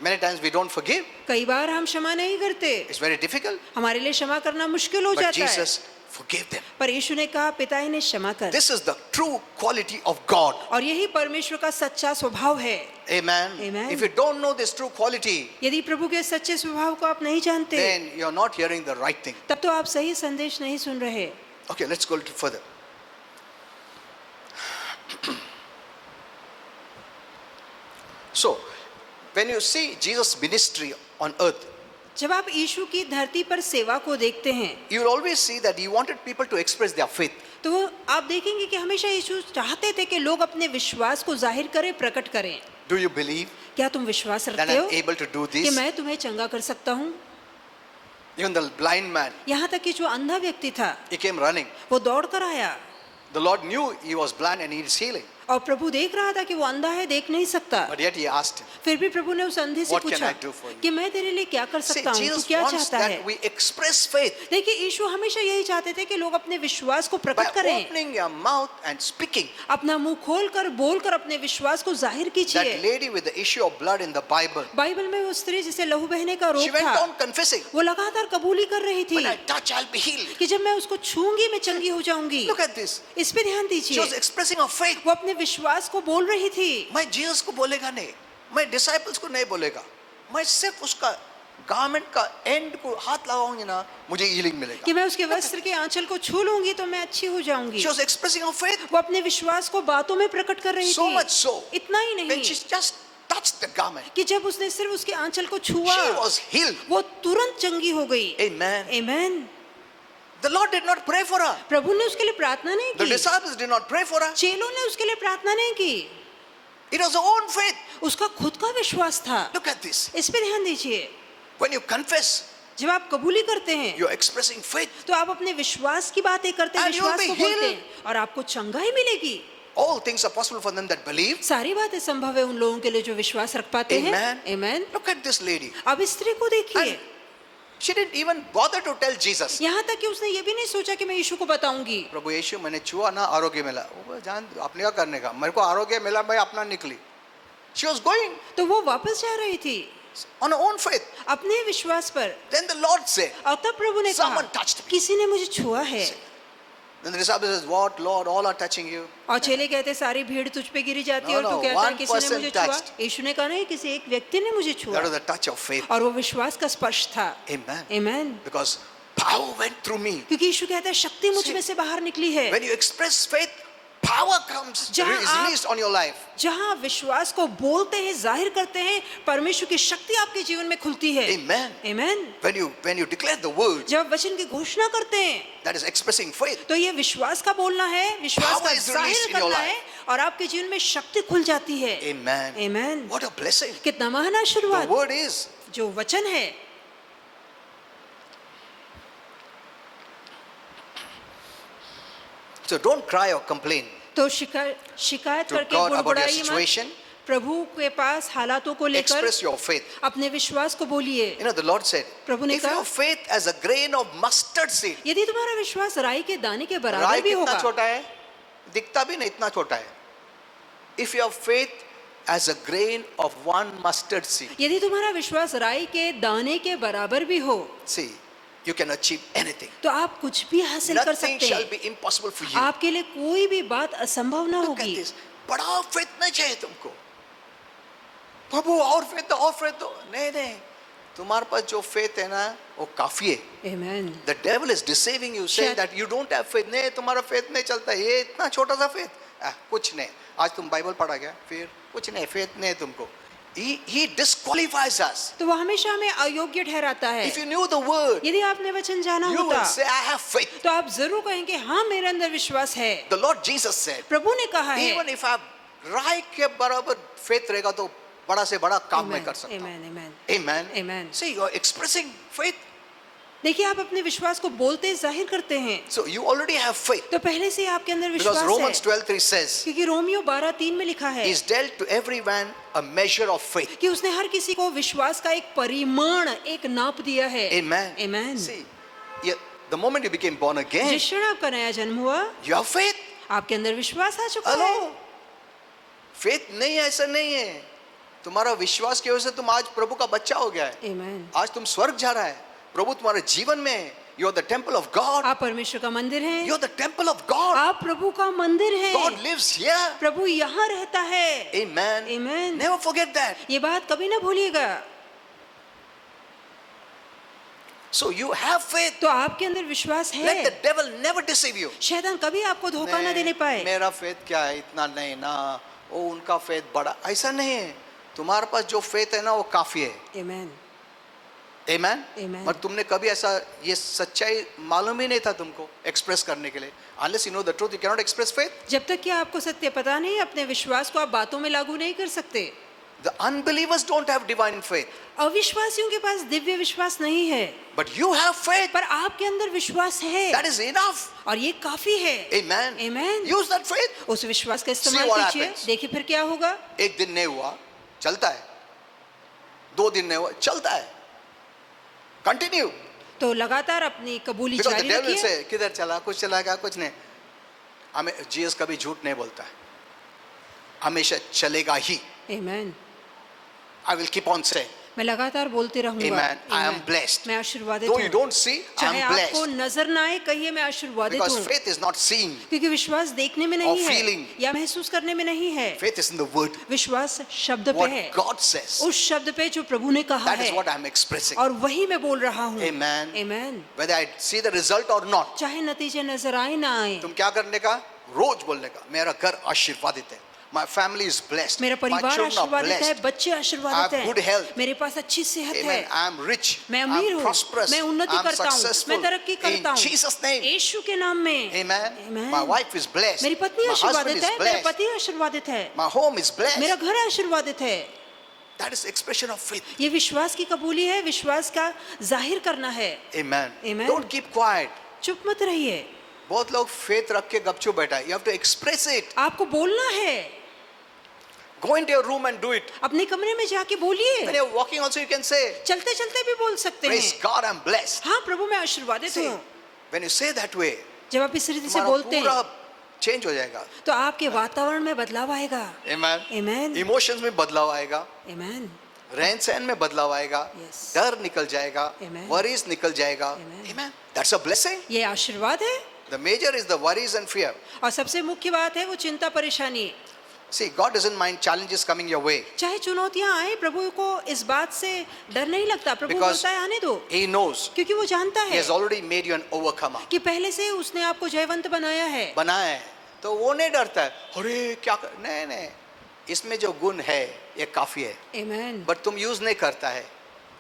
Many times we don't forgive. कई बार हम क्षमा नहीं करते, It's very difficult. हमारे लिए क्षमा करना मुश्किल हो But जाता है, Jesus forgave them. पर यीशु ने कहा, पिता इन्हें क्षमा कर। This is the true quality of God. और यही परमेश्वर का सच्चा स्वभाव है। Amen. Amen. If you don't know this true quality, यदि प्रभु के सच्चे स्वभाव को आप नहीं जानते, then you're not hearing the right thing. तब तो आप सही संदेश नहीं सुन रहे। Okay, let's go a little further. So, when you see Jesus' ministry on earth, जब आप यीशु की धरती पर सेवा को देखते हैं, you will always see that he wanted people to express their faith. तो आप देखेंगे कि हमेशा यीशु चाहते थे कि लोग अपने विश्वास को जाहिर करें, प्रकट करें। Do you believe क्या तुम विश्वास that रखते हो I'm able to do कि this? मैं तुम्हें चंगा कर सकता हूँ? Even the blind man, यहाँ तक कि जो अंधा व्यक्ति था, he came running. वो दौड़ कर आया, The Lord knew he was blind and he is healing. और प्रभु देख रहा था कि वो अंधा है, देख नहीं सकता। But yet he asked him. फिर भी प्रभु ने उस अंधे से What can पूछा I do for you? कि मैं तेरे लिए क्या कर See, सकता हूँ, तू Jesus क्या wants चाहता है? that we express faith देखिए, यीशु हमेशा यही चाहते थे कि लोग अपने विश्वास को by प्रकट करें, opening your mouth and speaking. अपना मुंह खोलकर बोलकर अपने विश्वास को जाहिर That कीजिए। lady with the issue of blood in the Bible, Bible में वो स्त्री जिसे लहू बहने का she रोग went था, on confessing, वो लगातार कबूली कर रही थी when I touch, I'll be healed. कि जब मैं उसको छूंगी मैं चंगी हो जाऊंगी। Look at this. इस पे ध्यान She दीजिए, was expressing her faith. वो अपने विश्वास को बोल रही थी। मैं जीसस को बोलेगा नहीं, मैं डिसाइपल्स को नहीं बोलेगा, मैं सिर्फ उसका गारमेंट का एंड को हाथ लगाऊंगी ना, मुझे हीलिंग मिलेगा. कि मैं उसके वस्त्र के आंचल को छू लूंगी तो मैं अच्छी हो जाऊंगी। She was expressing her faith वो अपने विश्वास को बातों में प्रकट कर रही so थी। much so इतना ही when नहीं, she just touched the garment, कि जब उसने सिर्फ उसके आंचल को छुआ she was healed. वो तुरंत चंगी हो गई। Amen. Amen. The Lord did not pray for her. प्रभु ने उसके लिए प्रार्थना नहीं The की, disciples did not pray for her. चेलों ने उसके लिए प्रार्थना नहीं की, It was her own faith. उसका खुद का विश्वास था। Look at this. इस पे ध्यान दीजिए, When you confess, जब आप कबूली करते हैं you're expressing faith. तो आप अपने विश्वास की बातें करते हैं, And you'll विश्वास be को बोलते healed. हैं और आपको चंगाई मिलेगी। All things are possible for them that believe. सारी बातें संभव है उन लोगों के लिए जो विश्वास रख पाते हैं। Amen. Amen. Look at this lady. अब इस स्त्री को देखिए, And she didn't even bother to tell Jesus. यहाँ तक कि उसने ये भी नहीं सोचा कि मैं यीशु को बताऊंगी। प्रभु यीशु मैंने छुआ ना आरोग्य मिला। वो जान अपने क्या करने का, मेरे को आरोग्य मिला, मैं अपना निकली। She was going तो वो वापस जा रही थी on her own faith. अपने विश्वास पर। Then the Lord said, और तब प्रभु ने Someone कहा, touched me. किसी ने मुझे छुआ है। Then the disciple says, what Lord, all are touching you. और चेले कहते सारी भीड़ तुझ पे गिरी जाती है और No, तू no, कहता है one किसी ने person मुझे छुआ। touched. यीशु ने कहा नहीं, किसी एक व्यक्ति ने मुझे छुआ That was the touch of faith. और वो विश्वास का स्पर्श था। Amen. Amen. Because power went through me. क्योंकि यीशु कहता है शक्ति मुझ में से बाहर निकली है। When you express faith, power comes, is जहाँ आप- released on your life. जहाँ विश्वास को बोलते हैं, जाहिर करते हैं, परमेश्वर की शक्ति आपके जीवन में खुलती है। Amen. Amen. When you declare the word, जब वचन की घोषणा करते हैं that is expressing faith. तो ये विश्वास का बोलना है, विश्वास Power का is released जाहिर in your करना life. है और आपके जीवन में शक्ति खुल जाती है। Amen. Amen. What a blessing. कितना महान The आशीर्वाद। word is, जो वचन है, so don't cry or complain तो शिकायत to करके God about your बुड़बुड़ाइए मत। situation. प्रभु के पास हालातों को लेकर Express your faith. अपने विश्वास को बोलिए। You know, the Lord said, प्रभु ने if कहा, your faith as a grain of mustard seed, यदि तुम्हारा विश्वास राई के दाने के बराबर राई भी कितना होगा, छोटा है, दिखता भी नहीं, इतना छोटा है. If your faith as a grain of one mustard seed, यदि तुम्हारा विश्वास राई के दाने के बराबर भी हो, see, you can achieve anything. तो आप कुछ भी हासिल कर Nothing सकते shall हैं। be impossible for you. आपके लिए कोई भी बात असंभव ना Look at होगी। this. बड़ा faith नहीं चाहिए तुमको. प्रभु और faith दो. नहीं. तुम्हारे पास जो faith है ना, वो काफी है. आमेन। The devil is deceiving you, saying शायद- that you don't have faith. नहीं, तुम्हारा faith नहीं चलता. ये इतना छोटा सा faith. कुछ नहीं. आज तुम बाइबल पढ़ा क्या? फिर कुछ नहीं, faith नहीं तुमको. He disqualifies us. तो वो हमेशा हमें अयोग्य ठहराता है। If you knew the word, यदि आपने वचन जाना you will होता say, I have faith. तो आप जरूर कहेंगे हाँ मेरे अंदर विश्वास है। The Lord Jesus said, प्रभु ने कहा है, even if I have राई के बराबर faith रहेगा तो बड़ा से बड़ा काम मैं कर सकता हूँ. आमेन, आमेन। Amen. Amen. See, you are expressing faith. देखिए आप अपने विश्वास को बोलते जाहिर करते हैं, So you already have faith. तो पहले से ही आपके अंदर Because विश्वास Romans है। 12:3 says, क्योंकि रोमियो 12:3 में लिखा है He's dealt to everyone a measure of faith. कि उसने हर किसी को विश्वास का एक परिमाण, एक नाप दिया है। Amen. Amen. See, the moment you became born again, जिस क्षण आपका नया जन्म हुआ, you have faith. आपके अंदर विश्वास आ चुका है। Hello. Faith नहीं है, ऐसा नहीं है. तुम्हारा विश्वास की वजह से तुम आज प्रभु का बच्चा हो गया है. आमेन। आज तुम स्वर्ग जा रहा है. प्रभु तुम्हारे जीवन में है. You are the temple of God. आप परमेश्वर का मंदिर हैं। You are the temple of God. आप प्रभु का मंदिर हैं। God lives here. प्रभु यहाँ रहता है। Amen. Amen. Never forget that. ये बात कभी ना भूलिएगा। So you have faith. तो आपके अंदर विश्वास Let the है। devil never deceive you. शैतान कभी आपको धोखा ना देने पाए। मेरा फेथ क्या है, इतना नहीं ना, वो उनका फेथ बड़ा, ऐसा नहीं है. तुम्हारे पास जो फेथ है ना वो काफी है. आमेन। Amen. Amen. पर तुमने कभी ऐसा ये सच्चाई मालूम ही नहीं था तुमको एक्सप्रेस करने के लिए. Unless you know the truth, you cannot express faith. जब तक कि आपको सत्य पता नहीं, अपने विश्वास को आप बातों में लागू नहीं कर सकते। The unbelievers don't have divine faith, अविश्वासियों के पास दिव्य विश्वास नहीं है, but you have faith. पर आपके अंदर विश्वास है That is enough. और ये काफी है। Amen. Amen. Use that faith. उस विश्वास का इस्तेमाल See what कीजिए। happens. देखिए फिर क्या होगा। एक दिन नहीं हुआ, चलता है. 2 दिन नहीं हुआ, चलता है. Continue. तो लगातार अपनी कबूली Because the जारी devil will रखिए। say, किधर चला, कुछ चला क्या, कुछ नहीं. हमें जीसस कभी झूठ नहीं बोलता है. हमेशा चलेगा ही. आमेन। I will keep on saying. मैं लगातार बोलते रहूंगा। Amen. I am Amen. blessed. मैं आशीर्वादित Though हूँ। you don't see, I चाहे am आपको blessed. नजर ना आए, कहिए मैं आशीर्वादित Because हूँ। faith is not seen. क्योंकि विश्वास देखने में Or नहीं feeling. है या महसूस करने में नहीं है। Faith is in the word. विश्वास शब्द पे है, What God says. उस शब्द पे जो प्रभु ने कहा That is है, what I am expressing. और वही मैं बोल रहा हूँ। Amen. Amen. Whether I see the result or not. चाहे नतीजे नजर आए ना आए, तुम क्या करने का? रोज बोलने का, मेरा घर आशीर्वादित है. My family is blessed. मेरा My परिवार children are आशीर्वादित है, blessed. बच्चे I आशीर्वादित have good हैं, health. मेरे पास अच्छी सेहत Amen. है, I am rich. मैं I अमीर am हूँ, prosperous. मैं उन्नति I am करता हूँ, successful. मैं तरक्की करता In हूँ, Jesus' name. यीशु के नाम में। Amen. Amen. My wife is blessed. मेरी पत्नी My husband आशीर्वादित is है, मेरा blessed. पति आशीर्वादित है, My home is blessed. मेरा घर आशीर्वादित है। That is expression of faith. ये विश्वास की कबूली है, विश्वास का जाहिर करना है। Amen. Amen. Don't keep quiet. चुप मत रहिए, बहुत लोग फेथ रख के गपचुप बैठा है. You have to express it. आपको बोलना है, Go into your room and do it. अपने कमरे में जाके बोलिए, When you're walking also you can say, चलते चलते भी बोल सकते praise हैं, God, I'm blessed. हाँ प्रभु मैं आशीर्वादित See, हूँ। when you say that way, जब आप इस रीति से तुम्हारा बोलते पूरा हैं चेंज हो जाएगा. तो आपके वातावरण में बदलाव आएगा। Amen. Amen. Emotions में बदलाव आएगा. Amen. रहन सहन में बदलाव आएगा. Yes. डर निकल जाएगा. Amen. Worries निकल जाएगा. Amen. Amen. That's a blessing. ये आशीर्वाद है, The major is the worries and fear. और सबसे मुख्य बात है वो चिंता परेशानी। See, God doesn't mind challenges coming your way चाहे चुनौतियां आए, प्रभु को इस बात से डर नहीं लगता। प्रभु because बोलता है आने दो, He knows क्योंकि वो जानता He है has already made you an overcomer. कि पहले से उसने आपको जयवंत बनाया है। बनाया है तो वो नहीं डरता है. अरे क्या कर... नहीं नहीं, इसमें जो गुण है ये काफी है. Amen. बट तुम यूज नहीं करता है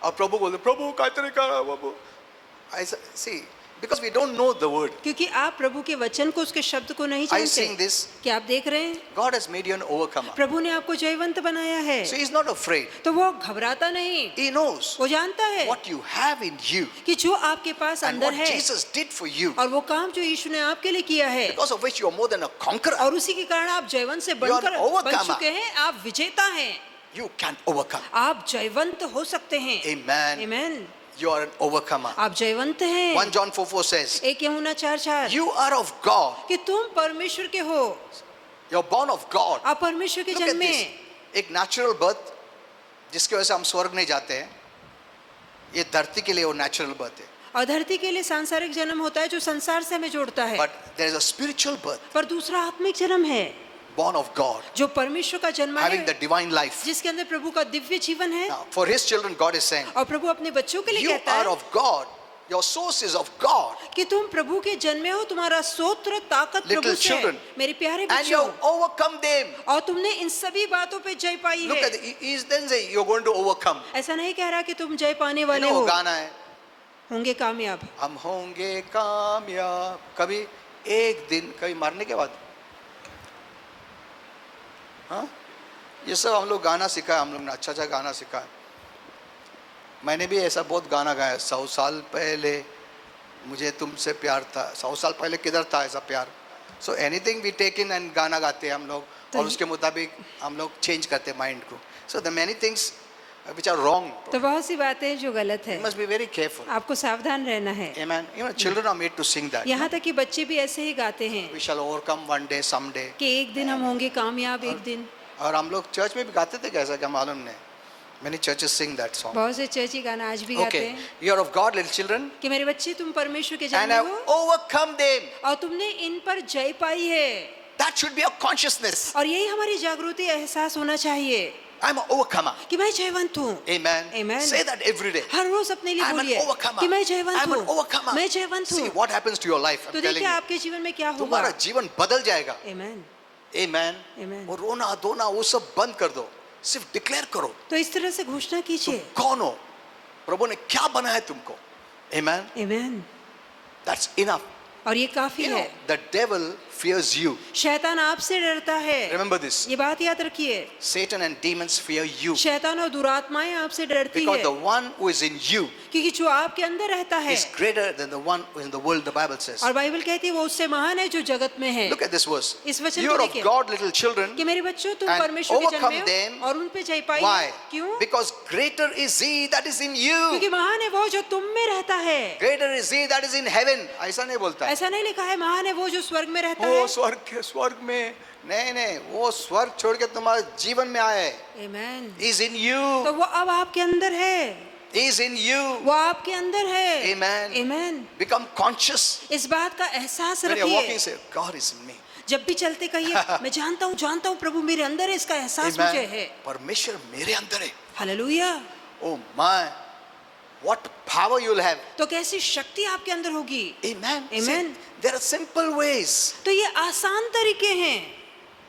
और प्रभु बोलते प्रभु काय तरीका प्रभु ऐसा. See because we don't know the word. क्योंकि आप प्रभु के वचन को, उसके शब्द को नहीं Are you seeing जानते। this? क्या आप देख रहे हैं? God has made you an overcomer. प्रभु ने आपको जयवंत बनाया है, So He's not afraid. तो वो घबराता नहीं, He knows वो जानता है what you have in you कि जो आपके पास and अंदर what है Jesus did for you, और वो काम जो यीशु ने आपके लिए किया है, because of which you are more than a conqueror. और उसी के कारण आप जयवंत से You are बनकर an बन overcomer. चुके हैं, आप विजेता हैं, You can overcome. आप जयवंत हो सकते हैं। Amen. Amen. You are an overcomer. आप जयवंत हैं। 1 John 4:4 says, 1 यूहन्ना 4:4 you are of God. कि तुम परमेश्वर के हो, You're born of God. आप परमेश्वर के Look at जन्मे। this. एक नेचुरल बर्थ जिसकी वजह से हम स्वर्ग नहीं जाते हैं, ये धरती के लिए वो नेचुरल बर्थ है. और धरती के लिए सांसारिक जन्म होता है जो संसार से हमें जोड़ता है, But there is a spiritual birth, पर दूसरा आत्मिक जन्म है born of God, जो परमेश्वर का जन्म having है, the divine life. जिसके अंदर प्रभु का दिव्य जीवन है। Now, for His children, God is saying, और प्रभु अपने बच्चों के लिए you कहता are है of God. Your source is of God. कि तुम प्रभु के जन्मे हो, तुम्हारा स्तोत्र ताकत Little प्रभु से है। children. मेरे प्यारे And you बच्चों, have overcome them. और तुमने इन सभी बातों पे जय पाई Look है। at it. He then say you're going to overcome. ऐसा नहीं कह रहा कि तुम जय पाने You वाले know हो, वो गाना है, होंगे कामयाब। हम होंगे कामयाब कभी एक दिन, कभी मरने के बाद. हाँ, ये सब हम लोग गाना सीखा है, हम लोग ने अच्छा गाना सीखा है. मैंने भी ऐसा बहुत गाना गाया. 100 साल पहले मुझे तुमसे प्यार था. 100 साल पहले किधर था ऐसा प्यार. So anything we take in and गाना गाते हैं हम लोग, और उसके मुताबिक हम लोग चेंज करते हैं माइंड को. So the many things which are wrong. तो बहुत सी बातें हैं जो गलत है, You must be very careful. आपको सावधान रहना है। Amen. You know, children are made to sing that. यहाँ तक कि बच्चे भी ऐसे ही गाते हैं We shall overcome one day, someday. कि एक दिन हम होंगे कामयाब, एक दिन। और हम लोग चर्च में भी गाते थे कैसा, क्या मालूम नहीं. Many churches sing that song. बहुत से चर्ची गाना आज भी गाते Okay, हैं you are of God, little children, कि मेरे बच्चे तुम परमेश्वर के and जन्मे have हो overcome them. और तुमने इन पर जय पाई है। That should be a consciousness. और यही हमारी जागृति, एहसास होना चाहिए I'm an overcomer. कि मैं जयवंत हूँ। Amen. Amen. Say that every day. हर रोज अपने लिए I'm an बोलिए overcomer. कि मैं जयवंत I'm an हूँ, overcomer. मैं जयवंत See हूँ। what happens to your life. तो I'm telling देखिए you. आपके जीवन में क्या होगा। तुम्हारा जीवन बदल जाएगा. Amen. Amen. Amen. वो रोना धोना वो सब बंद कर दो, सिर्फ डिक्लेयर करो तो इस तरह से घोषणा तुम कीजिए। कौन हो, प्रभु ने क्या बनाया तुमको. Amen. Amen. That's enough. और ये काफी You know, है। the devil fears you. शैतान आपसे डरता है। Remember this. ये बात याद रखिए, Satan and demons fear you शैतान और दुरात्माएं आपसे डरती because है, the one who is in you क्योंकि जो आपके अंदर रहता है is greater than the one who is in the world, the Bible says. और बाइबल कहती है वो उससे महान है जो जगत में है। Look at this verse. इस वचन You को are of देखिए God, little children. कि मेरे बच्चों तुम and परमेश्वर के overcome जन्मे them. हो और उन पे जय पाई Why? है। क्यों? Because greater is He that is in you. क्योंकि महान है वो जो तुम में रहता है। Greater is He that is in heaven. ऐसा नहीं बोलता है. ऐसा नहीं लिखा है महान है वो जो स्वर्ग में रहता वो है। स्वर्ग में नहीं, वो स्वर्ग छोड़ के तुम्हारे जीवन में आया है. Amen. He is in you. तो वो अब आपके अंदर है, He is in you. वो आपके अंदर है। Amen. Amen. Become conscious. इस बात का एहसास When you're walking, रखिए। say, God is in me. जब भी चलते कहिए मैं जानता हूँ प्रभु मेरे अंदर है, इसका एहसास मुझे Amen. है। परमेश्वर मेरे अंदर है. Hallelujah. Oh my, what power you'll have. तो कैसी शक्ति आपके अंदर होगी। Amen. Amen. See, there are simple ways. तो ये आसान तरीके हैं।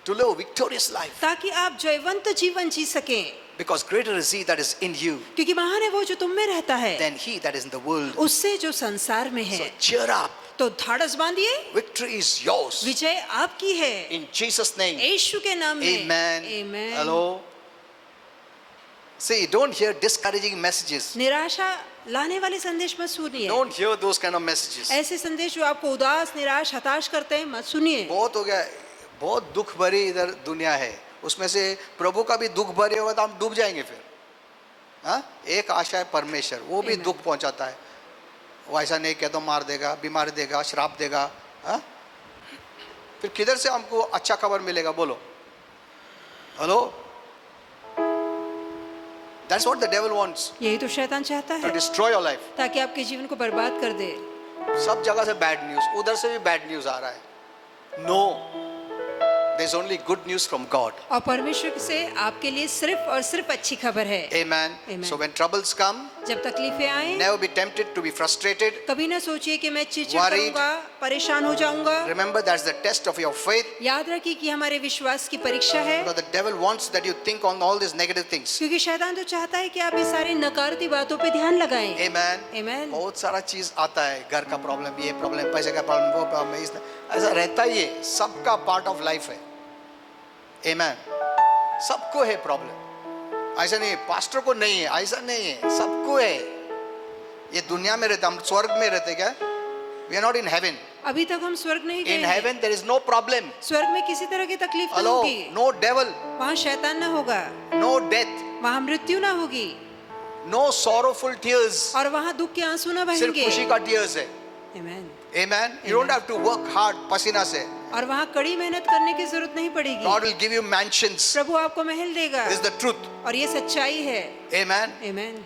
to live a victorious life. ताकि आप जयवंत जीवन जी सकें, Because greater is He that is in you क्योंकि महान है वो जो तुम में रहता है than he that is in the world. उससे जो संसार में So है। cheer up. तो धाड़स बांधिए, Victory is yours. विजय आपकी है In Jesus' name. यीशु के नाम में। Amen. Amen. Hello. See, don't hear discouraging messages. निराशा लाने वाले संदेश मत सुनिए। Don't hear those kind of messages. ऐसे संदेश जो आपको उदास, निराश, हताश करते हैं, मत सुनिए। बहुत हो गया, बहुत दुख भरी इधर दुनिया है, उसमें से प्रभु का भी दुख भरे होगा तो हम डूब जाएंगे फिर। हाँ, एक आशा है परमेश्वर, वो भी Amen. दुख पहुंचाता है। वो ऐसा नहीं कहता मार देगा, बीमारी देगा, श्राप देगा। हाँ, फिर किधर से हमको अच्छा खबर मिलेगा बोलो? Hello, that's what the devil wants, यही तो शैतान चाहता to है, destroy your life. ताकि आपके जीवन को बर्बाद कर दे। सब जगह से बैड न्यूज, उधर से भी बैड न्यूज आ रहा है। No, there's only good news from God. और परमेश्वर से आपके लिए सिर्फ और सिर्फ अच्छी खबर है। Amen. Amen. So when troubles come, जब तकलीफें आए, never be tempted to be frustrated. कभी ना सोचिए कि मैं चिड़चिड़ Worried. करूंगा, परेशान हो जाऊंगा। Remember, that's the test of your faith. याद रखिए कि हमारे विश्वास की परीक्षा है, Because the devil wants that you think on all these negative things. क्योंकि शैतान तो चाहता है कि आप ये सारी नकारात्मक बातों पे ध्यान लगाएं। Amen. Amen. बहुत सारा चीज आता है, घर का प्रॉब्लम, ये प्रॉब्लम, पैसे का प्रॉब्लम, वो प्रॉब्लम, ऐसा रहता ही है, सबका पार्ट ऑफ लाइफ है। Amen. सबको है प्रॉब्लम, ऐसा नहीं है पास्टर को नहीं है, ऐसा नहीं है, सबको है। ये दुनिया में रहते, हम स्वर्ग में रहते क्या? We are not in heaven. अभी तक हम स्वर्ग नहीं गए In हैं। heaven there is no problem. स्वर्ग में किसी तरह की तकलीफ नहीं Hello, होगी, no devil, वहाँ शैतान ना होगा, no death, वहाँ मृत्यु ना होगी, no sorrowful tears. और वहाँ दुख के आंसू ना सिर्फ बहेंगे। खुशी का tears है। Amen. Amen. You don't have to work hard पसीना से. और वहाँ कड़ी मेहनत करने की जरूरत नहीं पड़ेगी। God will give you mansions. प्रभु आपको महल देगा, This is the truth. और ये सच्चाई है। Amen. Amen.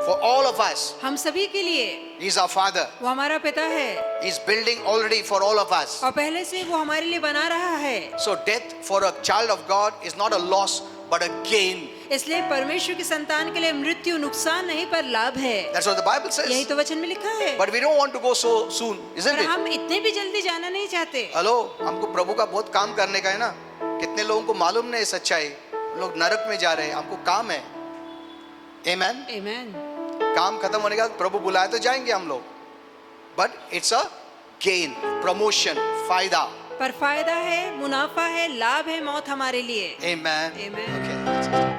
For all of us, हम सभी के लिए He is our Father. वो हमारा पिता है, He is building already for all of us. और पहले से वो हमारे लिए बना रहा है। So death for a child of God is not a loss but a gain. इसलिए परमेश्वर की संतान के लिए मृत्यु नुकसान नहीं पर लाभ है। That's what the Bible यही says. तो वचन में लिखा है। But we don't want to go so soon, isn't पर it? हम इतने भी जल्दी जाना नहीं चाहते। हेलो, हमको प्रभु का बहुत काम करने का है ना। कितने लोगों को मालूम नहीं सच्चाई, लोग नरक में जा रहे हैं, हमको काम है। Amen. Amen. काम खत्म होने के बाद प्रभु बुलाए तो जाएंगे हम लोग, but it's a gain, promotion, फायदा। पर फायदा है, मुनाफा है, लाभ है, मौत हमारे लिए। Amen. Amen. Okay.